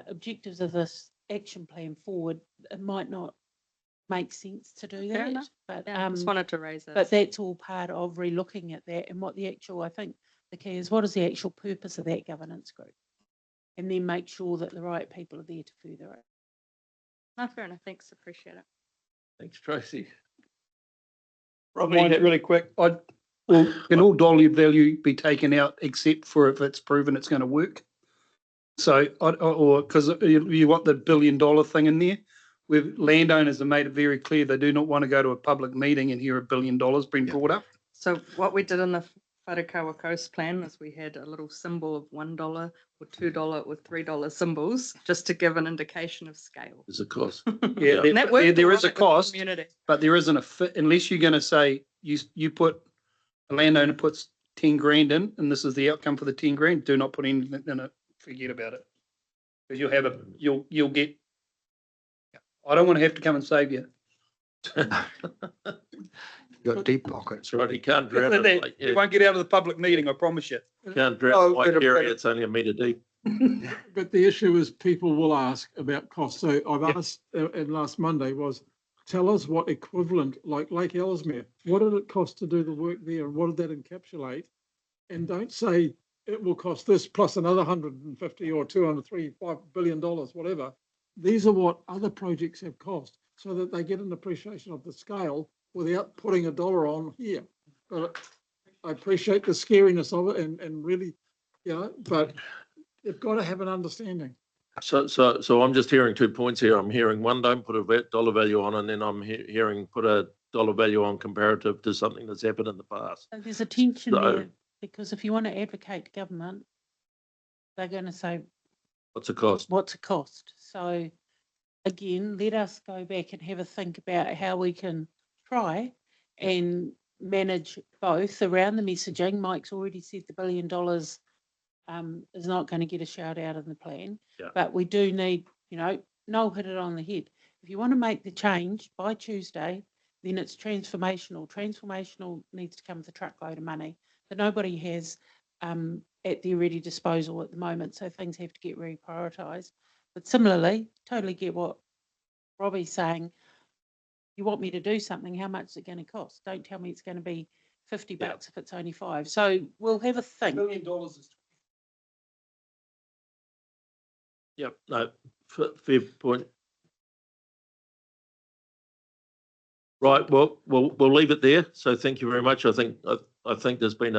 objectives of this action plan forward. It might not make sense to do Fair that, enough. but Yeah, just wanted to raise it. but that's all part of relooking at that and what I think the key is, what is the actual purpose of that governance group, and then make sure that the right people are there to further it. No, fair enough. Thanks. Appreciate it. Thanks, Tracy. Mine's really quick. Can all dollar value be taken out except for if it's proven it's going to work? So, or because you want the $1 billion thing in there, where landowners have made it very clear they do not want to go to a public meeting and hear $1 billion being brought up. So what we did in the Wharekawa Coast plan is we had a little symbol of $1 or $2 or $3 symbols, just to give an indication of scale. There's a cost. Yeah, And that worked there well is a with the cost, community. but there isn't a fit unless you're going to say you put a landowner puts 10 grand in, and this is the outcome for the 10 grand. Do not put anything in it. Forget about it, because you'll get. I don't want to have to come and save you. You've got deep pockets. That's right. You can't drown it. You won't get out of the public meeting, I promise you. Can't drown Oh, a white wait a area. minute. It's only a metre deep. But the issue is people will ask about cost. So I've asked, and last Monday was, tell us what equivalent, like Lake Ellesmere, what did it cost to do the work there and what did that encapsulate? And don't say it will cost this plus another 150 or 235 billion dollars, whatever. These are what other projects have cost, so that they get an appreciation of the scale without putting a dollar on here. But I appreciate the scariness of it and really, but you've got to have an understanding. So I'm just hearing 2 points here. I'm hearing one, don't put a dollar value on, and then I'm hearing put a dollar value on comparative to something that's happened in the past. So there's a tension So- there, because if you want to advocate to government, they're going to say, What's the cost? what's it cost? So again, let us go back and have a think about how we can try and manage both around the messaging. Mike's already said the $1 billion is not going to get a shout out in the plan, but we do need, Noel hit it on the head. If you want to make the change by Tuesday, then it's transformational. Transformational needs to come with a truckload of money that nobody has at their ready disposal at the moment. So things have to get reprioritised. But similarly, totally get what Robbie's saying. you want me to do something, how much is it going to cost? Don't tell me it's going to be 50 Yeah. bucks if it's only 5. So we'll have a think. $1 million is Yep, no, fair point. Right, well, we'll leave it there. So thank you very much. I think there's been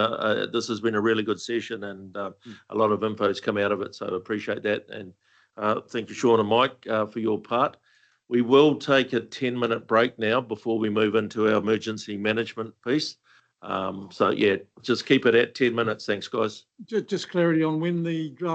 this has been a really good session and a lot of info's come out of it. So I appreciate that. And thank you, Sean and Mike, for your part. We will take a 10-minute break now before we move into our emergency management piece. So yeah, just keep it at 10 minutes. Thanks, guys. Just clarity on when the draft